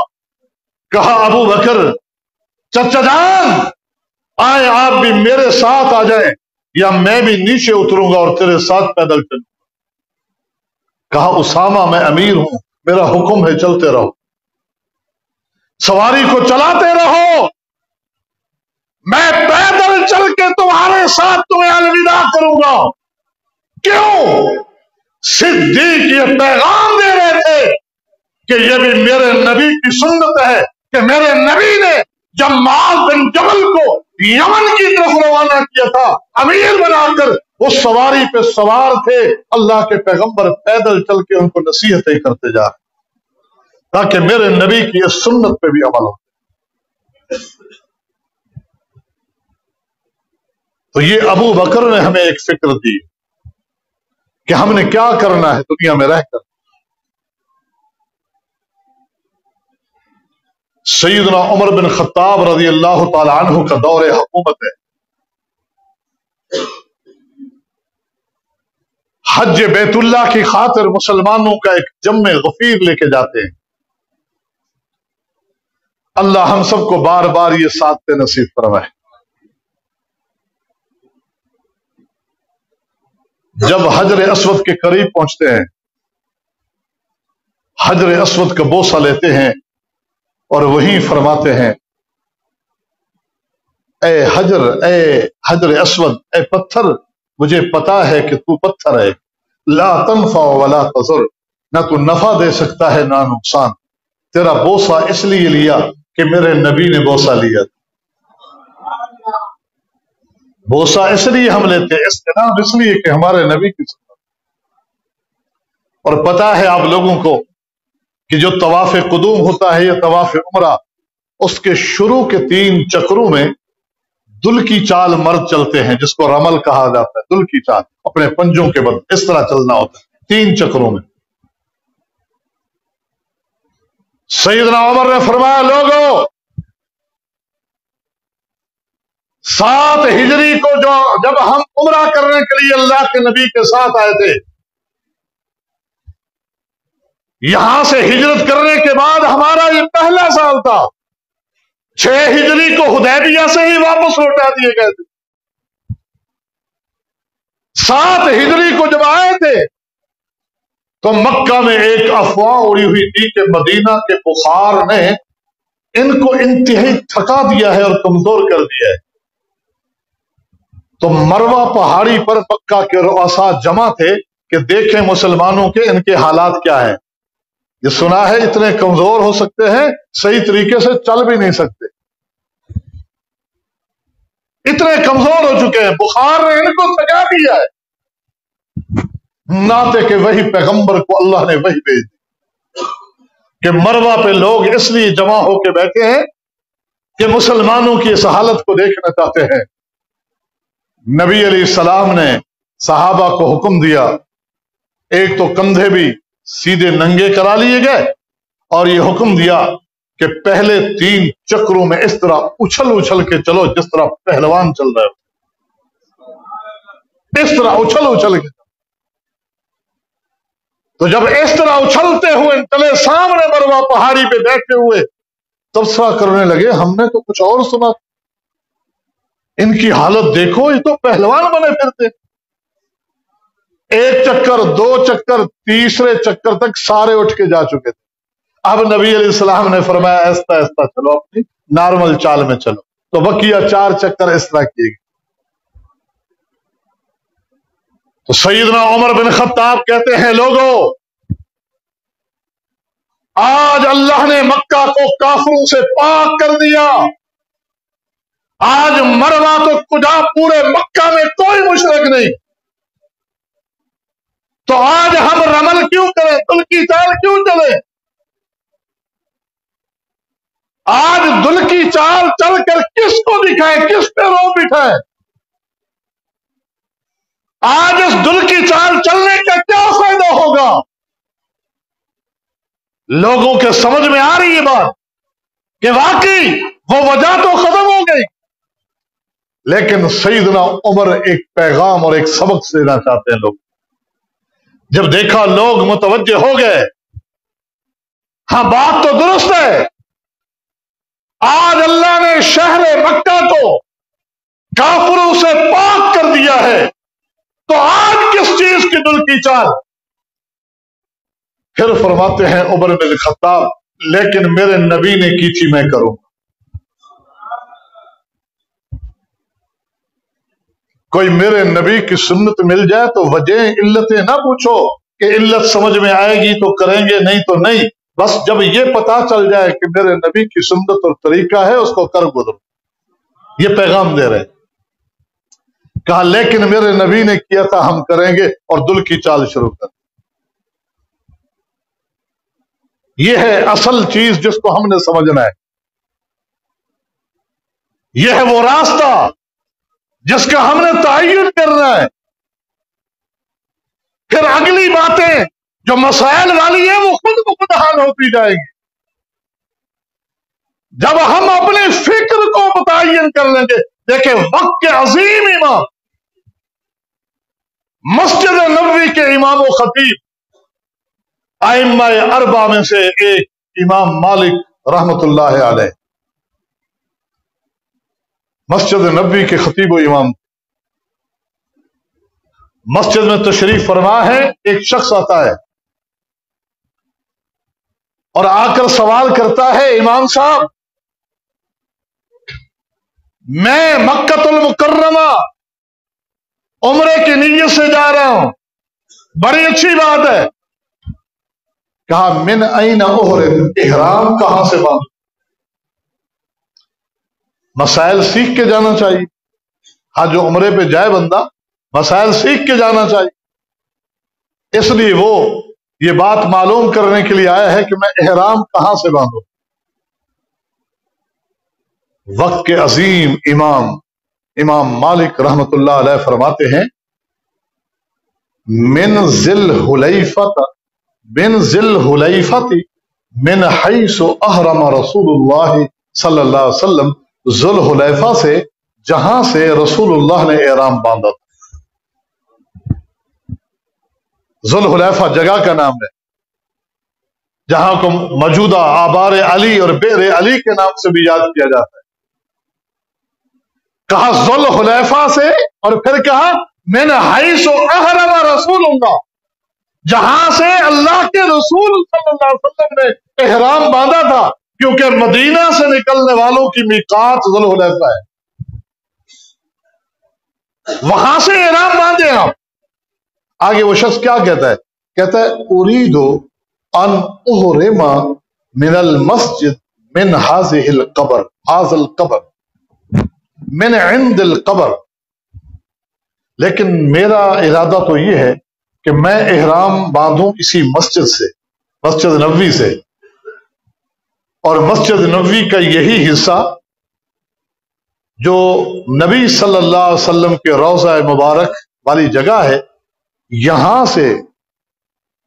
کہا ابو بکر چچا جان آئے، آپ بھی میرے ساتھ آ جائیں یا میں بھی نیچے اتروں گا اور تیرے ساتھ پیدل چلوں گا۔ کہا اسامہ میں امیر ہوں، میرا حکم ہے چلتے رہو، سواری کو چلاتے رہو، میں پیدل چل کے تمہارے ساتھ تمہیں الوداع کروں گا۔ کیوں؟ صدیق یہ پیغام دے رہے تھے کہ یہ بھی میرے نبی کی سنت ہے کہ میرے نبی نے جب معاذ بن جبل کو یمن کی طرف روانہ کیا تھا امیر بنا کر، وہ سواری پہ سوار تھے، اللہ کے پیغمبر پیدل چل کے ان کو نصیحتیں کرتے جا رہے تاکہ میرے نبی کی اس سنت پہ بھی عمل ہو۔ تو یہ ابو بکر نے ہمیں ایک فکر دی کہ ہم نے کیا کرنا ہے دنیا میں رہ کر۔ سیدنا عمر بن خطاب رضی اللہ تعالی عنہ کا دور حکومت ہے، حج بیت اللہ کی خاطر مسلمانوں کا ایک جم غفیر لے کے جاتے ہیں۔ اللہ ہم سب کو بار بار یہ سعادتیں نصیب فرمائے۔ جب حجر اسود کے قریب پہنچتے ہیں، حجر اسود کا بوسہ لیتے ہیں اور وہیں فرماتے ہیں اے حجر اسود، اے پتھر، مجھے پتا ہے کہ تو پتھر ہے، لا تنفع ولا تضر، نہ تو نفع دے سکتا ہے نہ نقصان، تیرا بوسہ اس لیے لیا کہ میرے نبی نے بوسہ لیا، بوسہ اس لیے ہم لیتے ہیں، استناب اس لیے کہ ہمارے نبی کی سنت۔ اور پتا ہے آپ لوگوں کو کہ جو طواف قدوم ہوتا ہے، یہ طواف عمرہ، اس کے شروع کے 3 چکروں میں دل کی چال مرد چلتے ہیں، جس کو رمل کہا جاتا ہے، دل کی چال، اپنے پنجوں کے بل اس طرح چلنا ہوتا ہے 3 چکروں میں۔ سیدنا عمر نے فرمایا لوگوں، 7 ہجری کو جب ہم عمرہ کرنے کے لیے اللہ کے نبی کے ساتھ آئے تھے، یہاں سے ہجرت کرنے کے بعد ہمارا یہ پہلا سال تھا، 6 ہجری کو حدیبیہ سے ہی واپس لوٹا دیے گئے تھے۔ 7 ہجری کو جب آئے تھے تو مکہ میں ایک افواہ اڑی ہوئی تھی کہ مدینہ کے بخار نے ان کو انتہائی تھکا دیا ہے اور کمزور کر دیا ہے، تو مروہ پہاڑی پر مکہ کے رؤسا جمع تھے کہ دیکھیں مسلمانوں کے ان کے حالات کیا ہیں. یہ سنا ہے اتنے کمزور ہو سکتے ہیں، صحیح طریقے سے چل بھی نہیں سکتے، اتنے کمزور ہو چکے ہیں، بخار نے ان کو سجا دیا ہے. ناتے کہ وہی پیغمبر کو اللہ نے وہی بھیج دی کہ مروہ پہ لوگ اس لیے جمع ہو کے بیٹھے ہیں کہ مسلمانوں کی اس حالت کو دیکھنا چاہتے ہیں. نبی علیہ السلام نے صحابہ کو حکم دیا، ایک تو کندھے بھی سیدھے ننگے کرا لیے گئے، اور یہ حکم دیا کہ پہلے 3 چکروں میں اس طرح اچھل کے چلو جس طرح پہلوان چل رہے ہو، اس طرح اچھل کے. تو جب اس طرح اچھلتے ہوئے چلے، سامنے مروہ پہاڑی پہ بیٹھے ہوئے تبصرہ کرنے لگے، ہم نے تو کچھ اور سنا، ان کی حالت دیکھو، یہ تو پہلوان بنے پھرتے. 1 چکر 2 چکر، تیسرے چکر تک سارے اٹھ کے جا چکے تھے. اب نبی علیہ السلام نے فرمایا ایستا ایستا چلو، اپنی نارمل چال میں چلو. تو بقیہ 4 چکر اس طرح کیے گئے. تو سیدنا عمر بن خطاب کہتے ہیں، لوگوں آج اللہ نے مکہ کو کافروں سے پاک کر دیا. آج مروہ تو کجا پورے مکہ میں کوئی مشرک نہیں. تو آج ہم رمل کیوں کریں، دل کی چال کیوں چلیں؟ آج دل کی چال چل کر کس کو دکھائیں، کس پہ رو بٹھائیں؟ آج اس دل کی چال چلنے کا کیا فائدہ ہوگا؟ لوگوں کے سمجھ میں آ رہی ہے بات کہ واقعی وہ وجہ تو ختم ہو گئی، لیکن سیدنا عمر ایک پیغام اور ایک سبق دینا چاہتے ہیں. لوگ جب دیکھا لوگ متوجہ ہو گئے، ہاں بات تو درست ہے، آج اللہ نے شہر مکہ کو کافروں سے پاک کر دیا ہے، تو آج کس چیز کی دل کی چال؟ پھر فرماتے ہیں عمر بن خطاب، لیکن میرے نبی نے کی تھی میں کروں. کوئی میرے نبی کی سنت مل جائے تو وجہ علتیں نہ پوچھو کہ علت سمجھ میں آئے گی تو کریں گے، نہیں تو نہیں. بس جب یہ پتا چل جائے کہ میرے نبی کی سنت اور طریقہ ہے، اس کو کر گزرو. یہ پیغام دے رہے. کہا لیکن میرے نبی نے کیا تھا، ہم کریں گے، اور دل کی چال شروع کر. یہ ہے اصل چیز جس کو ہم نے سمجھنا ہے. یہ ہے وہ راستہ جس کا ہم نے تعین کرنا ہے. پھر اگلی باتیں جو مسائل والی ہیں وہ خود بخود حل ہوتی جائیں گی. جب ہم اپنے فکر کو متعین کر لیں گے. دیکھیں وقت کے عظیم امام، مسجد نبوی کے امام و خطیب، ائمہ اربعہ میں سے ایک امام مالک رحمت اللہ علیہ، مسجد نبوی کے خطیب و امام. مسجد میں تشریف فرما ہے، ایک شخص آتا ہے اور آ کر سوال کرتا ہے، امام صاحب میں مکۃ المکرمہ عمرے کی نیت سے جا رہا ہوں، بڑی اچھی بات ہے. کہا من این احرم، احرام کہاں سے باندھوں؟ مسائل سیکھ کے جانا چاہیے. ہاں جو عمرے پہ جائے بندہ مسائل سیکھ کے جانا چاہیے. اس لیے وہ یہ بات معلوم کرنے کے لیے آیا ہے کہ میں احرام کہاں سے باندھوں. وقت کے عظیم امام مالک رحمت اللہ علیہ فرماتے ہیں، من ذل حلیفۃ من حیث احرم رسول اللہ صلی اللہ علیہ وسلم، ذل حلیفہ سے جہاں سے رسول اللہ نے احرام باندھا تھا. ذل حلیفہ جگہ کا نام ہے جہاں کو موجودہ آبار علی اور بئر علی کے نام سے بھی یاد کیا جاتا ہے. کہا ذل حلیفہ سے، اور پھر کہا من حیث احرم رسول اللہ، جہاں سے اللہ کے رسول صلی اللہ علیہ وسلم نے احرام باندھا تھا، کیونکہ مدینہ سے نکلنے والوں کی میقات ذل حلیفہ ہے. وہاں سے احرام باندھے آپ۔ آگے وہ شخص کیا کہتا ہے؟ کہتا ہے اریدو ان احرم من المسجد من هذه القبر، هذا القبر من عند القبر، لیکن میرا ارادہ تو یہ ہے کہ میں احرام باندھوں اسی مسجد سے، مسجد نبوی سے، اور مسجد نبوی کا یہی حصہ جو نبی صلی اللہ علیہ وسلم کے روضہ مبارک والی جگہ ہے، یہاں سے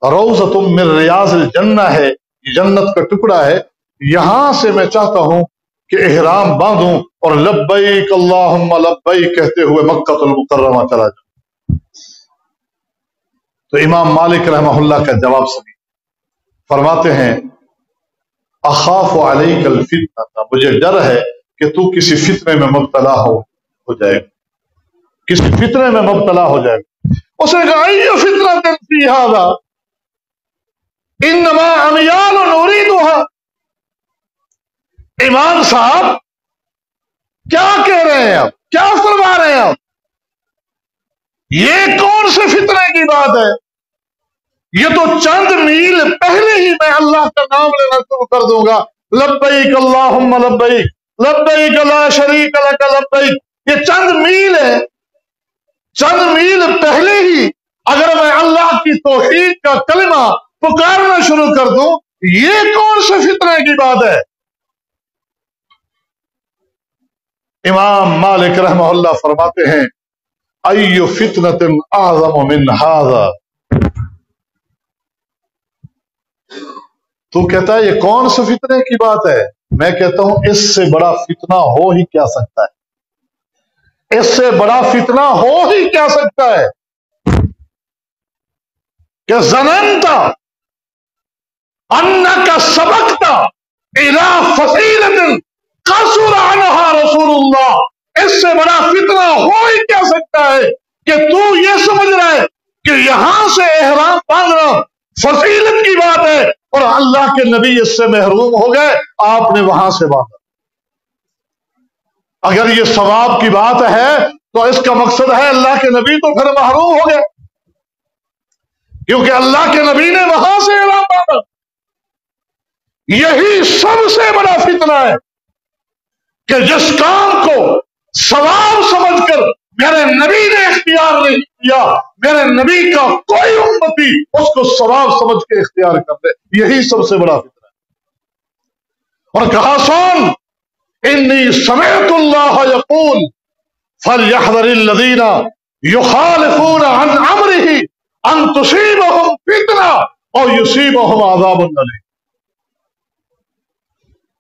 روضۃ من ریاض الجنہ ہے، یہ جنت کا ٹکڑا ہے، یہاں سے میں چاہتا ہوں کہ احرام باندھوں اور لبیک اللہم لبیک کہتے ہوئے مکہ المکرمہ چلا جاؤں۔ تو امام مالک رحمہ اللہ کا جواب سنی، فرماتے ہیں اخاف علیک الفتنہ، مجھے ڈر ہے کہ تو کسی فتنے میں مبتلا ہو جائے گا، کسی فتنے میں مبتلا ہو جائے گا۔ اس نے کہا ای فتنہ فی ھذا انما عمیال اریدھا۔ امام صاحب کیا کہہ رہے ہیں آپ، کیا فرما رہے ہیں آپ؟ یہ کون سے فتنے کی بات ہے؟ یہ تو چند میل پہلے ہی میں اللہ کا نام لینا شروع کر دوں گا، لبیک اللہم لبیک لبیک لا شریک لک لبیک، یہ چند میل ہے، چند میل پہلے ہی اگر میں اللہ کی توحید کا کلمہ پکارنا شروع کر دوں، یہ کون سے فتنے کی بات ہے؟ امام مالک رحمہ اللہ فرماتے ہیں ای فتنۃ اعظم من ھذا، تو کہتا ہے یہ کون سے فتنے کی بات ہے؟ میں کہتا ہوں اس سے بڑا فتنہ ہو ہی کیا سکتا ہے، اس سے بڑا فتنہ ہو ہی کیا سکتا ہے کہ ظننت انک سبقت الی فصیلۃ قصر عنہا رسول اللہ، اس سے بڑا فتنہ ہو ہی کیا سکتا ہے کہ تو یہ سمجھ رہا ہے کہ یہاں سے احرام باندھنا فضیلت کی بات ہے اور اللہ کے نبی اس سے محروم ہو گئے، آپ نے وہاں سے باندھا۔ اگر یہ ثواب کی بات ہے تو اس کا مقصد ہے اللہ کے نبی تو پھر محروم ہو گئے، کیونکہ اللہ کے نبی نے وہاں سے احرام باندھا۔ یہی سب سے بڑا فتنہ ہے کہ جس کام کو ثواب سمجھ کر میرے نبی نے اختیار نہیں کیا، میرے نبی کا کوئی امتی اس کو ثواب سمجھ کے اختیار کر دے، یہی سب سے بڑا فتنہ ہے۔ اور کہا سن انی سمعت اللہ یقول فلیحذر الذین یخالفون عن امرہ ان تصیبہم فتنہ او یصیبہم عذاب الیم۔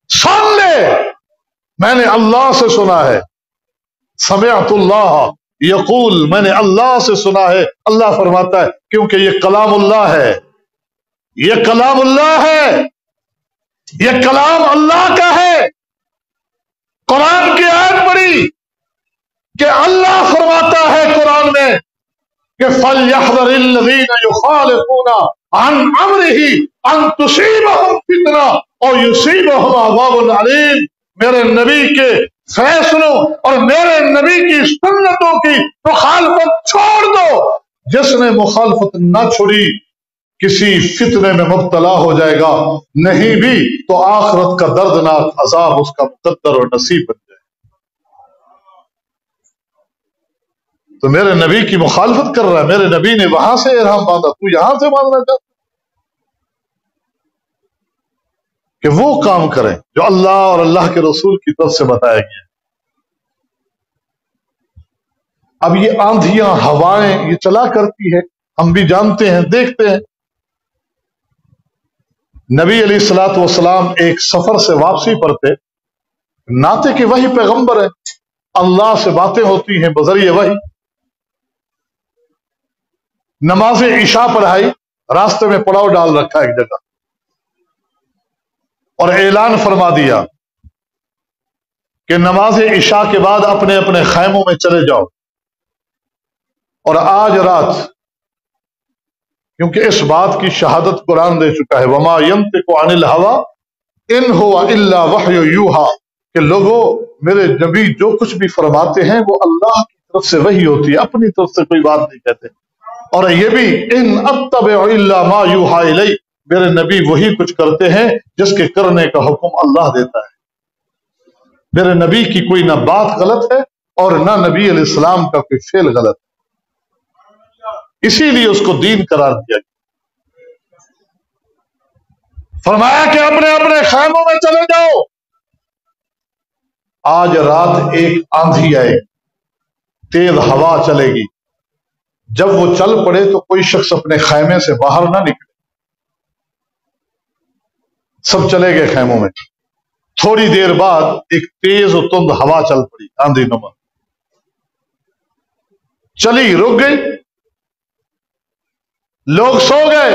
سن لے، میں نے اللہ سے سنا ہے، سمعت اللہ یقول، میں نے اللہ سے سنا ہے، اللہ فرماتا ہے کیونکہ یہ کلام اللہ ہے، یہ کلام اللہ ہے، یہ کلام اللہ کا ہے۔ قرآن کی آیت پڑھی کہ اللہ فرماتا ہے قرآن میں کہ فَلْيَحْذَرِ الَّذِينَ يُخَالِفُونَ عَنْ أَمْرِهِ أَن تُصِيبَهُمْ فِتْنَةٌ أَوْ يُصِيبَهُمْ عَذَابٌ عَلِيمٌ۔ میرے نبی کے فیصلوں اور میرے نبی کی سنتوں کی مخالفت چھوڑ دو، جس نے مخالفت نہ چھوڑی کسی فتنے میں مبتلا ہو جائے گا، نہیں بھی تو آخرت کا دردناک عذاب اس کا مقدر اور نصیب بن جائے۔ تو میرے نبی کی مخالفت کر رہا ہے، میرے نبی نے وہاں سے احرام باندھا، تو یہاں سے باندھنا چاہتا کہ وہ کام کریں جو اللہ اور اللہ کے رسول کی طرف سے بتایا گیا۔ اب یہ آندھیاں ہوائیں یہ چلا کرتی ہے، ہم بھی جانتے ہیں، دیکھتے ہیں۔ نبی علیہ الصلوۃ والسلام ایک سفر سے واپسی پر تھے، ناطے کہ وہی پیغمبر ہیں، اللہ سے باتیں ہوتی ہیں بذریعہ وحی۔ نماز عشاء پڑھائی، راستے میں پڑاؤ ڈال رکھا ایک جگہ، اور اعلان فرما دیا کہ نماز عشاء کے بعد اپنے اپنے خیموں میں چلے جاؤ، اور آج رات، کیونکہ اس بات کی شہادت قرآن دے چکا ہے وما ينطق عن الهوى ان هو الا وحی یوحى، کہ لوگوں میرے نبی جو کچھ بھی فرماتے ہیں وہ اللہ کی طرف سے وحی ہوتی ہے، اپنی طرف سے کوئی بات نہیں کہتے۔ اور یہ بھی ان اتبع الا ما یوحی الی، میرے نبی وہی کچھ کرتے ہیں جس کے کرنے کا حکم اللہ دیتا ہے۔ میرے نبی کی کوئی نہ بات غلط ہے اور نہ نبی علیہ السلام کا کوئی فعل غلط ہے، اسی لیے اس کو دین قرار دیا گیا۔ فرمایا کہ اپنے اپنے خیموں میں چلے جاؤ، آج رات ایک آندھی آئے، تیز ہوا چلے گی، جب وہ چل پڑے تو کوئی شخص اپنے خیمے سے باہر نہ نکلے۔ سب چلے گئے خیموں میں۔ تھوڑی دیر بعد ایک تیز و تند ہوا چل پڑی، آندھی نما چلی، رک گئی، لوگ سو گئے۔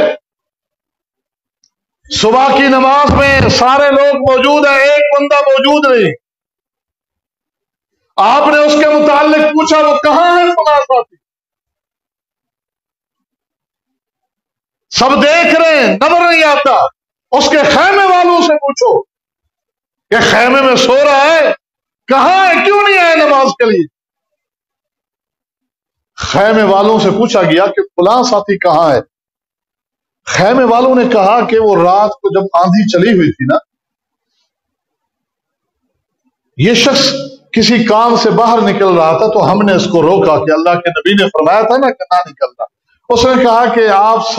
صبح کی نماز میں سارے لوگ موجود ہیں، ایک بندہ موجود نہیں۔ آپ نے اس کے متعلق پوچھا وہ کہاں ہے فلاں ساتھی؟ سب دیکھ رہے ہیں، نظر نہیں آتا۔ اس کے خیمے والوں سے پوچھو کہ خیمے میں سو رہا ہے، کہاں ہے، کیوں نہیں آئے نماز کے لیے؟ خیمے والوں سے پوچھا گیا کہ فلاں ساتھی کہاں ہے؟ خیمے والوں نے کہا کہ وہ رات کو جب آندھی چلی ہوئی تھی نا، یہ شخص کسی کام سے باہر نکل رہا تھا تو ہم نے اس کو روکا کہ اللہ کے نبی نے فرمایا تھا نا کہ نہ نکلنا۔ اس نے کہا کہ آپ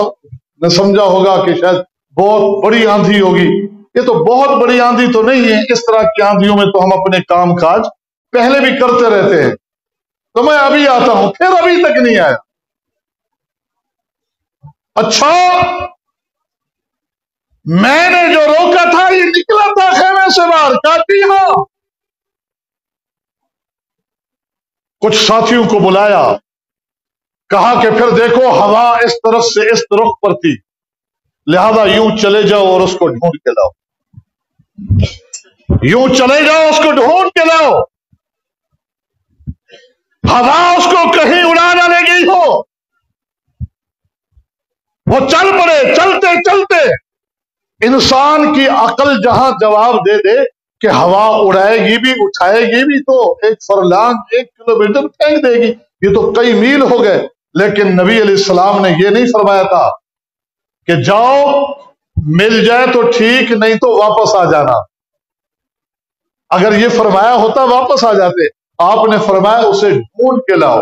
نے سمجھا ہوگا کہ شاید بہت بڑی آندھی ہوگی۔ یہ تو بہت بڑی آندھی تو نہیں ہے، اس طرح کی آندھیوں میں تو ہم اپنے کام کاج پہلے بھی کرتے رہتے ہیں، تو میں ابھی آتا ہوں۔ پھر ابھی تک نہیں آیا۔ اچھا، میں نے جو روکا تھا یہ نکلا تھا خیمے سے باہر؟ کہتی ہاں۔ کچھ ساتھیوں کو بلایا، کہا کہ پھر دیکھو ہوا اس طرف سے اس رخ پر تھی، لہذا یوں چلے جاؤ اور اس کو ڈھونڈ کے لاؤ، یوں چلے جاؤ اس کو ڈھونڈ کے لاؤ، ہوا اس کو کہیں اڑا نہ لے گئی ہو۔ وہ چل پڑے، چلتے چلتے انسان کی عقل جہاں جواب دے دے کہ ہوا اڑائے گی بھی اٹھائے گی بھی تو ایک فرلانگ 1 کلومیٹر پھینک دے گی، یہ تو کئی میل ہو گئے۔ لیکن نبی علیہ السلام نے یہ نہیں فرمایا تھا کہ جاؤ مل جائے تو ٹھیک، نہیں تو واپس آ جانا۔ اگر یہ فرمایا ہوتا واپس آ جاتے، آپ نے فرمایا اسے ڈھونڈ کے لاؤ۔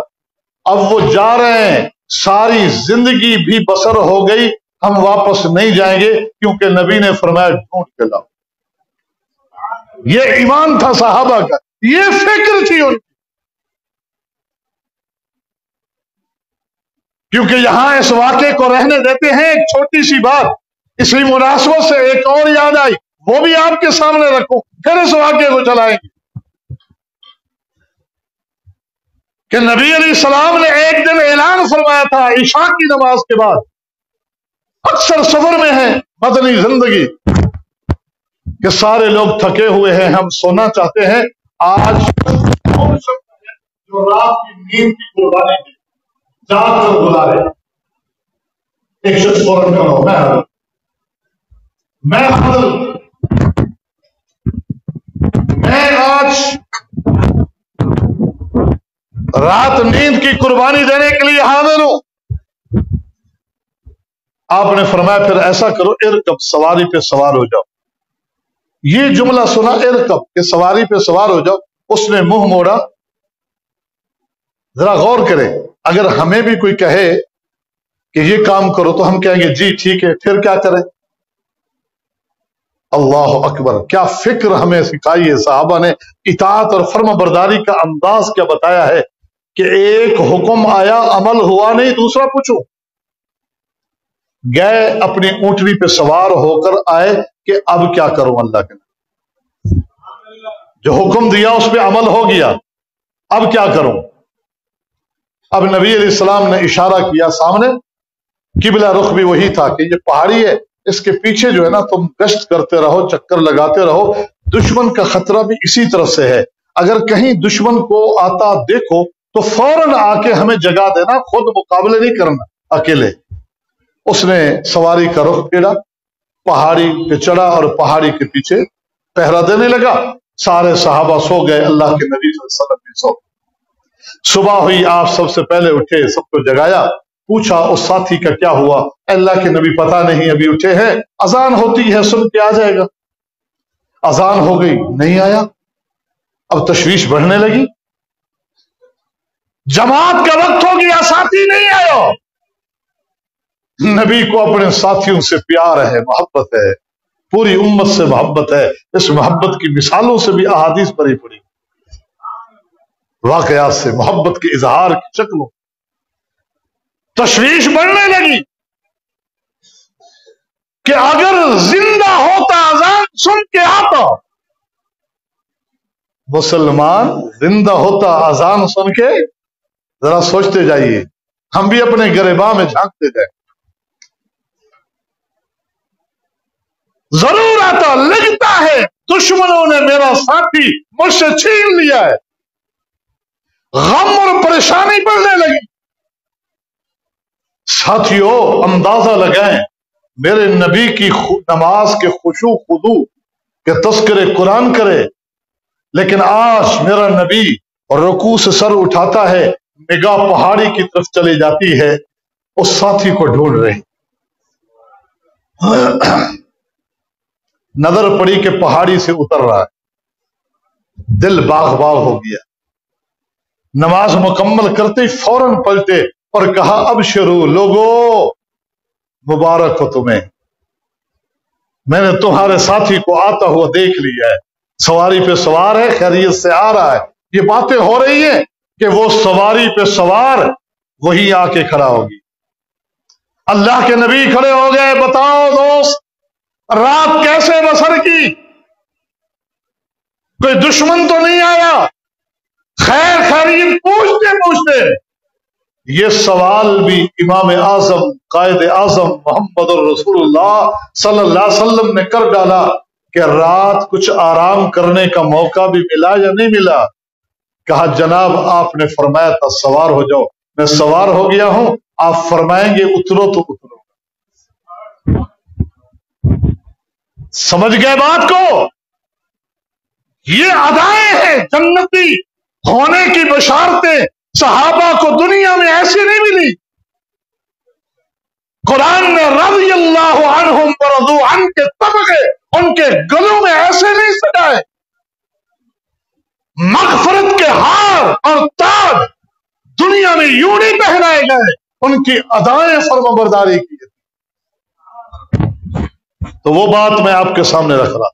اب وہ جا رہے ہیں، ساری زندگی بھی بسر ہو گئی، ہم واپس نہیں جائیں گے کیونکہ نبی نے فرمایا ڈھونڈ کے لاؤ۔ یہ ایمان تھا صحابہ کا، یہ فکر تھی ان کی۔ کیونکہ یہاں اس واقعے کو رہنے دیتے ہیں، ایک چھوٹی سی بات اسی مناسبت سے ایک اور یاد آئی، وہ بھی آپ کے سامنے رکھوں، پھر اس واقعے کو چلائیں گے کہ نبی علیہ السلام نے ایک دن اعلان فرمایا تھا عشاء کی نماز کے بعد، اکثر سفر میں ہے مدنی زندگی کہ سارے لوگ تھکے ہوئے ہیں، ہم سونا چاہتے ہیں، آج جو رات کی نیند کی قربانی کی جاگ کر بلا رہے، ایک شخص فوراً کرو، میں حاضر، میں آج رات نیند کی قربانی دینے کے لیے حاضر ہوں۔ آپ نے فرمایا پھر ایسا کرو، ارکب، سواری پہ سوار ہو جاؤ۔ یہ جملہ سنا، ارکب، کہ سواری پہ سوار ہو جاؤ، اس نے منہ موڑا۔ ذرا غور کرے، اگر ہمیں بھی کوئی کہے کہ یہ کام کرو تو ہم کہیں گے جی ٹھیک ہے، پھر کیا کریں؟ اللہ اکبر، کیا فکر ہمیں سکھائی ہے صحابہ نے، اطاعت اور فرما برداری کا انداز کیا بتایا ہے کہ ایک حکم آیا، عمل ہوا نہیں، دوسرا پوچھو۔ گئے اپنی اونٹنی پہ سوار ہو کر آئے کہ اب کیا کروں، اللہ کے جو حکم دیا اس پہ عمل ہو گیا، اب کیا کروں؟ اب نبی علیہ السلام نے اشارہ کیا سامنے، قبلہ رخ بھی وہی تھا کہ یہ پہاڑی ہے، اس کے پیچھے جو ہے نا تم گشت کرتے رہو، چکر لگاتے رہو، دشمن کا خطرہ بھی اسی طرف سے ہے، اگر کہیں دشمن کو آتا دیکھو تو فوراً آ کے ہمیں جگا دینا، خود مقابلے نہیں کرنا اکیلے۔ اس نے سواری کا رخ پھیرا، پہاڑی پہ چڑھا اور پہاڑی کے پیچھے پہرا دینے لگا۔ سارے صحابہ سو گئے، اللہ کے نبی صلی اللہ علیہ وسلم بھی سو گئے۔ صبح ہوئی، آپ سب سے پہلے اٹھے، سب کو جگایا، پوچھا اس ساتھی کا کیا ہوا؟ اللہ کے نبی پتہ نہیں، ابھی اٹھے ہیں، اذان ہوتی ہے سن کے آ جائے گا۔ اذان ہو گئی، نہیں آیا، اب تشویش بڑھنے لگی، جماعت کا وقت ہو گیا، ساتھی نہیں آیا۔ نبی کو اپنے ساتھیوں سے پیار ہے، محبت ہے، پوری امت سے محبت ہے۔ اس محبت کی مثالوں سے بھی احادیث بھری پڑی، واقعات سے، محبت کے اظہار کی شکلوں۔ تشویش بڑھنے لگی کہ اگر زندہ ہوتا اذان سن کے آتا، مسلمان زندہ ہوتا اذان سن کے، ذرا سوچتے جائیے، ہم بھی اپنے گریباں میں جھانکتے جائیں، ضرور آتا۔ لگتا ہے دشمنوں نے میرا ساتھی مجھ سے چھین لیا ہے، غم اور پریشانی بڑھنے لگی۔ ساتھیوں اندازہ لگائیں، میرے نبی کی نماز کے خشوع خضوع کے تذکرے قرآن کرے، لیکن آج میرا نبی رکوع سے سر اٹھاتا ہے، نگاہ پہاڑی کی طرف چلی جاتی ہے، اس ساتھی کو ڈھونڈ رہے، نظر پڑی کہ پہاڑی سے اتر رہا ہے، دل باغ باغ ہو گیا۔ نماز مکمل کرتے فوراً پلٹے اور کہا ابشرو، لوگو مبارک ہو تمہیں، میں نے تمہارے ساتھی کو آتا ہوا دیکھ لیا ہے، سواری پہ سوار ہے، خیریت سے آ رہا ہے۔ یہ باتیں ہو رہی ہیں کہ وہ سواری پہ سوار وہی آ کے کھڑا ہوگی۔ اللہ کے نبی کھڑے ہو گئے، بتاؤ دوست رات کیسے بسر کی؟ کوئی دشمن تو نہیں آیا؟ خیر خیریت پوچھتے پوچھتے یہ سوال بھی امام اعظم قائد اعظم محمد الرسول اللہ صلی اللہ علیہ وسلم نے کر ڈالا کہ رات کچھ آرام کرنے کا موقع بھی ملا یا نہیں ملا؟ کہا جناب آپ نے فرمایا تھا سوار ہو جاؤ، میں سوار ہو گیا ہوں، آپ فرمائیں گے اترو تو اترو۔ سمجھ گئے بات کو؟ یہ ادائیں ہیں جنتی ہونے کی بشارتیں، صحابہ کو دنیا میں ایسی نہیں ملی۔ قرآن نے رضی اللہ عنہم ورضوا عنہ کے طبقے ان کے گلوں میں ایسے نہیں سجائے، مغفرت کے ہار اور تاج دنیا میں یوں نہیں پہنائے گئے، ان کی ادائیں فرمانبرداری کی۔ تو وہ بات میں آپ کے سامنے رکھ رہا،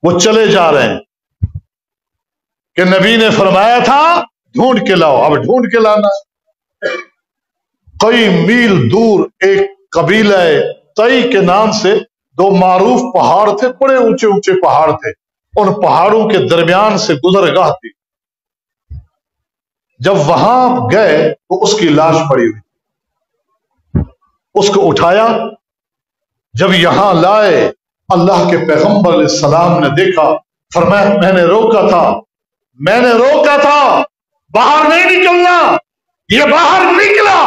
وہ چلے جا رہے ہیں کہ نبی نے فرمایا تھا ڈھونڈ کے لاؤ، اب ڈھونڈ کے لانا۔ کئی میل دور ایک قبیلہ تئی کے نام سے دو معروف پہاڑ تھے، بڑے اونچے اونچے پہاڑ تھے، ان پہاڑوں کے درمیان سے گزرگاہ تھی۔ جب وہاں گئے تو اس کی لاش پڑی ہوئی، اس کو اٹھایا، جب یہاں لائے اللہ کے پیغمبر علیہ السلام نے دیکھا، فرمایا میں نے روکا تھا باہر نہیں نکلنا، یہ باہر نکلا،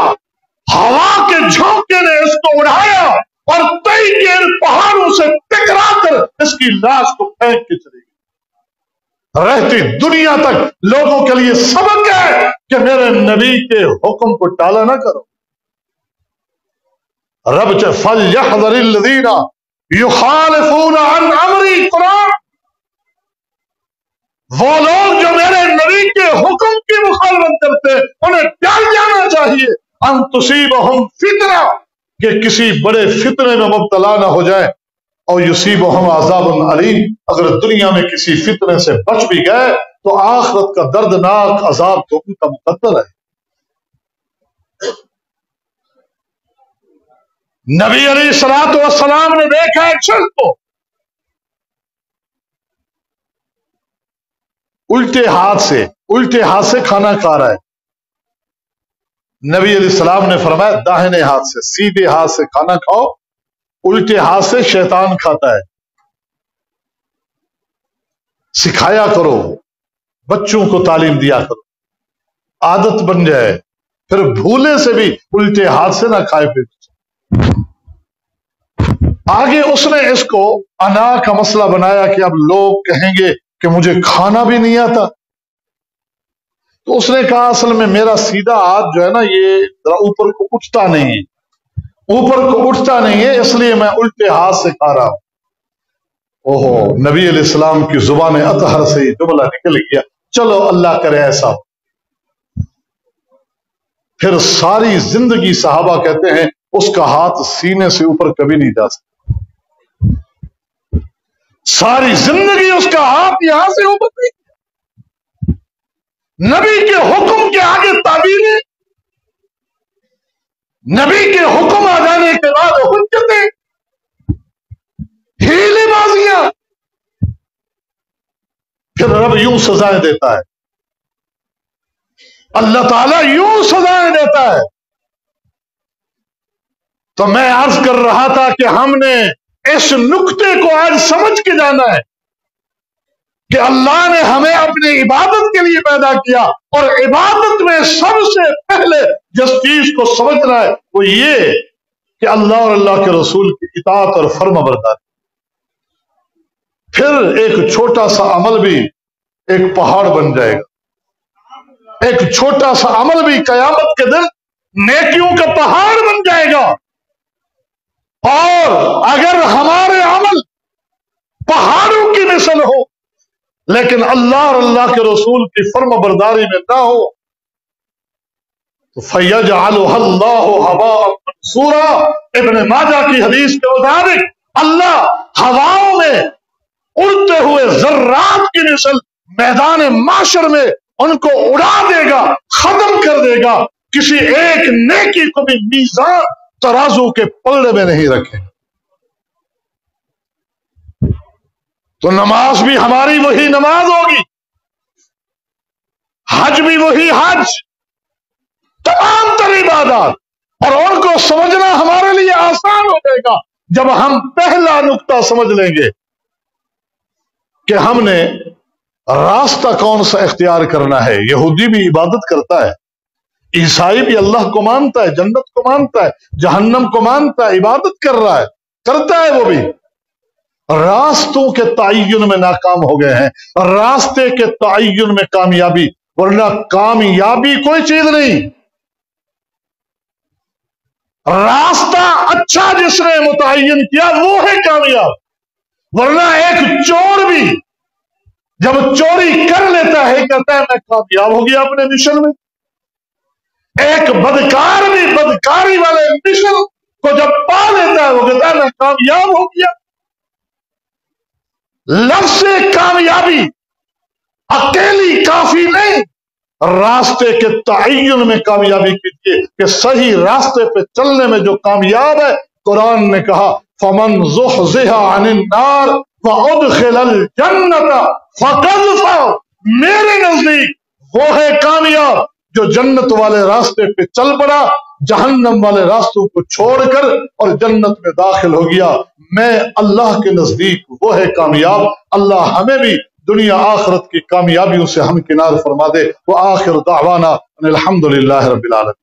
ہوا کے جھونکے نے اس کو اڑایا اور تئی کے ان پہاڑوں سے ٹکرا کر اس کی لاش کو پھینک کے چلی گئی۔ رہتی دنیا تک لوگوں کے لیے سبق ہے کہ میرے نبی کے حکم کو ٹالا نہ کرو۔ رب فَلْيَحْذَرِ الَّذِينَ يُخَالِفُونَ عَنْ أَمْرِهِ، قرآن، وہ لوگ جو میرے نبی کے حکم کی مخالفت کرتے انہیں ٹال جانا چاہیے، ان تصیبہم فتنہ، کہ کسی بڑے فتنے میں مبتلا نہ ہو جائے، اور یصیبہم عذاب علیم، اگر دنیا میں کسی فتنے سے بچ بھی گئے تو آخرت کا دردناک عذاب تو ان کا مقدر ہے۔ نبی علیہ الصلوۃ والسلام نے دیکھا ایک شخص کو الٹے ہاتھ سے کھانا کھا رہا ہے۔ نبی علیہ السلام نے فرمایا داہنے ہاتھ سے، سیدھے ہاتھ سے کھانا کھاؤ، الٹے ہاتھ سے شیطان کھاتا ہے۔ سکھایا کرو، بچوں کو تعلیم دیا کرو، عادت بن جائے، پھر بھولے سے بھی الٹے ہاتھ سے نہ کھائے پھر۔ آگے اس نے اس کو انا کا مسئلہ بنایا کہ اب لوگ کہیں گے کہ مجھے کھانا بھی نہیں آتا، تو اس نے کہا اصل میں میرا سیدھا ہاتھ جو ہے نا یہ ذرا اوپر کو اٹھتا نہیں ہے، اوپر کو اٹھتا نہیں ہے، اس لیے میں الٹے ہاتھ سے کھا رہا ہوں۔ اوہو، نبی علیہ السلام کی زبان اطہر سے یہ جملہ نکل گیا، چلو اللہ کرے ایسا ہو۔ پھر ساری زندگی صحابہ کہتے ہیں اس کا ہاتھ سینے سے اوپر کبھی نہیں جا سکتا، ساری زندگی اس کا ہاتھ یہاں سے اوپر نہیں۔ نبی کے حکم کے آگے تعبیریں، نبی کے حکم آ جانے کے بعد حجتیں، ہیلے بازیاں، پھر رب یوں سزائیں دیتا ہے، اللہ تعالیٰ یوں سزائیں دیتا ہے۔ تو میں عرض کر رہا تھا کہ ہم نے اس نقطے کو آج سمجھ کے جانا ہے کہ اللہ نے ہمیں اپنی عبادت کے لیے پیدا کیا، اور عبادت میں سب سے پہلے جس چیز کو سمجھنا ہے وہ یہ کہ اللہ اور اللہ کے رسول کی اطاعت اور فرما برداری۔ پھر ایک چھوٹا سا عمل بھی ایک پہاڑ بن جائے گا، ایک چھوٹا سا عمل بھی قیامت کے دن نیکیوں کا پہاڑ بن جائے گا۔ اور اگر ہمارے عمل پہاڑوں کی مثل ہو لیکن اللہ اور اللہ کے رسول کی فرما برداری میں نہ ہو تو فَيَجْعَلُهَا اللَّهُ هَبَاءً مَنْثُورًا، ابن ماجہ کی حدیث کے مطابق اللہ ہواؤں میں اڑتے ہوئے ذرات کی مثل میدان معاشر میں ان کو اڑا دے گا، ختم کر دے گا، کسی ایک نیکی کو بھی میزان ترازو کے پلڑے میں نہیں رکھے۔ تو نماز بھی ہماری وہی نماز ہوگی، حج بھی وہی حج، تمام تر عبادات، اور ان کو سمجھنا ہمارے لیے آسان ہو جائے گا جب ہم پہلا نقطہ سمجھ لیں گے کہ ہم نے راستہ کون سا اختیار کرنا ہے۔ یہودی بھی عبادت کرتا ہے، عیسائی بھی اللہ کو مانتا ہے، جنت کو مانتا ہے، جہنم کو مانتا ہے، عبادت کر رہا ہے، کرتا ہے، وہ بھی راستوں کے تعین میں ناکام ہو گئے ہیں۔ راستے کے تعین میں کامیابی، ورنہ کامیابی کوئی چیز نہیں، راستہ اچھا جس نے متعین کیا وہ ہے کامیاب۔ ورنہ ایک چور بھی جب چوری کر لیتا ہے کہتا ہے میں کامیاب ہو گیا اپنے مشن میں، ایک بدکار بھی بدکاری والے مشن کو جب پا لیتا ہے وہ کہتا ہے میں کامیاب ہو گیا۔ لفظ کامیابی اکیلی کافی نہیں، راستے کے تعین میں کامیابی کیجیے کہ صحیح راستے پہ چلنے میں جو کامیاب ہے، قرآن نے کہا فَمَنْ زُحْزِحَ عَنِ النَّارِ وَأُدْخِلَ الْجَنَّةَ فَقَدْ فَازَ، میرے نزدیک وہ ہے کامیاب جو جنت والے راستے پہ چل پڑا، جہنم والے راستوں کو چھوڑ کر اور جنت میں داخل ہو گیا۔ میں اللہ کے نزدیک وہ ہے کامیاب۔ اللہ ہمیں بھی دنیا آخرت کی کامیابیوں سے ہم کنار فرما دے۔ وآخر دعوانا ان الحمد للہ رب العالمین۔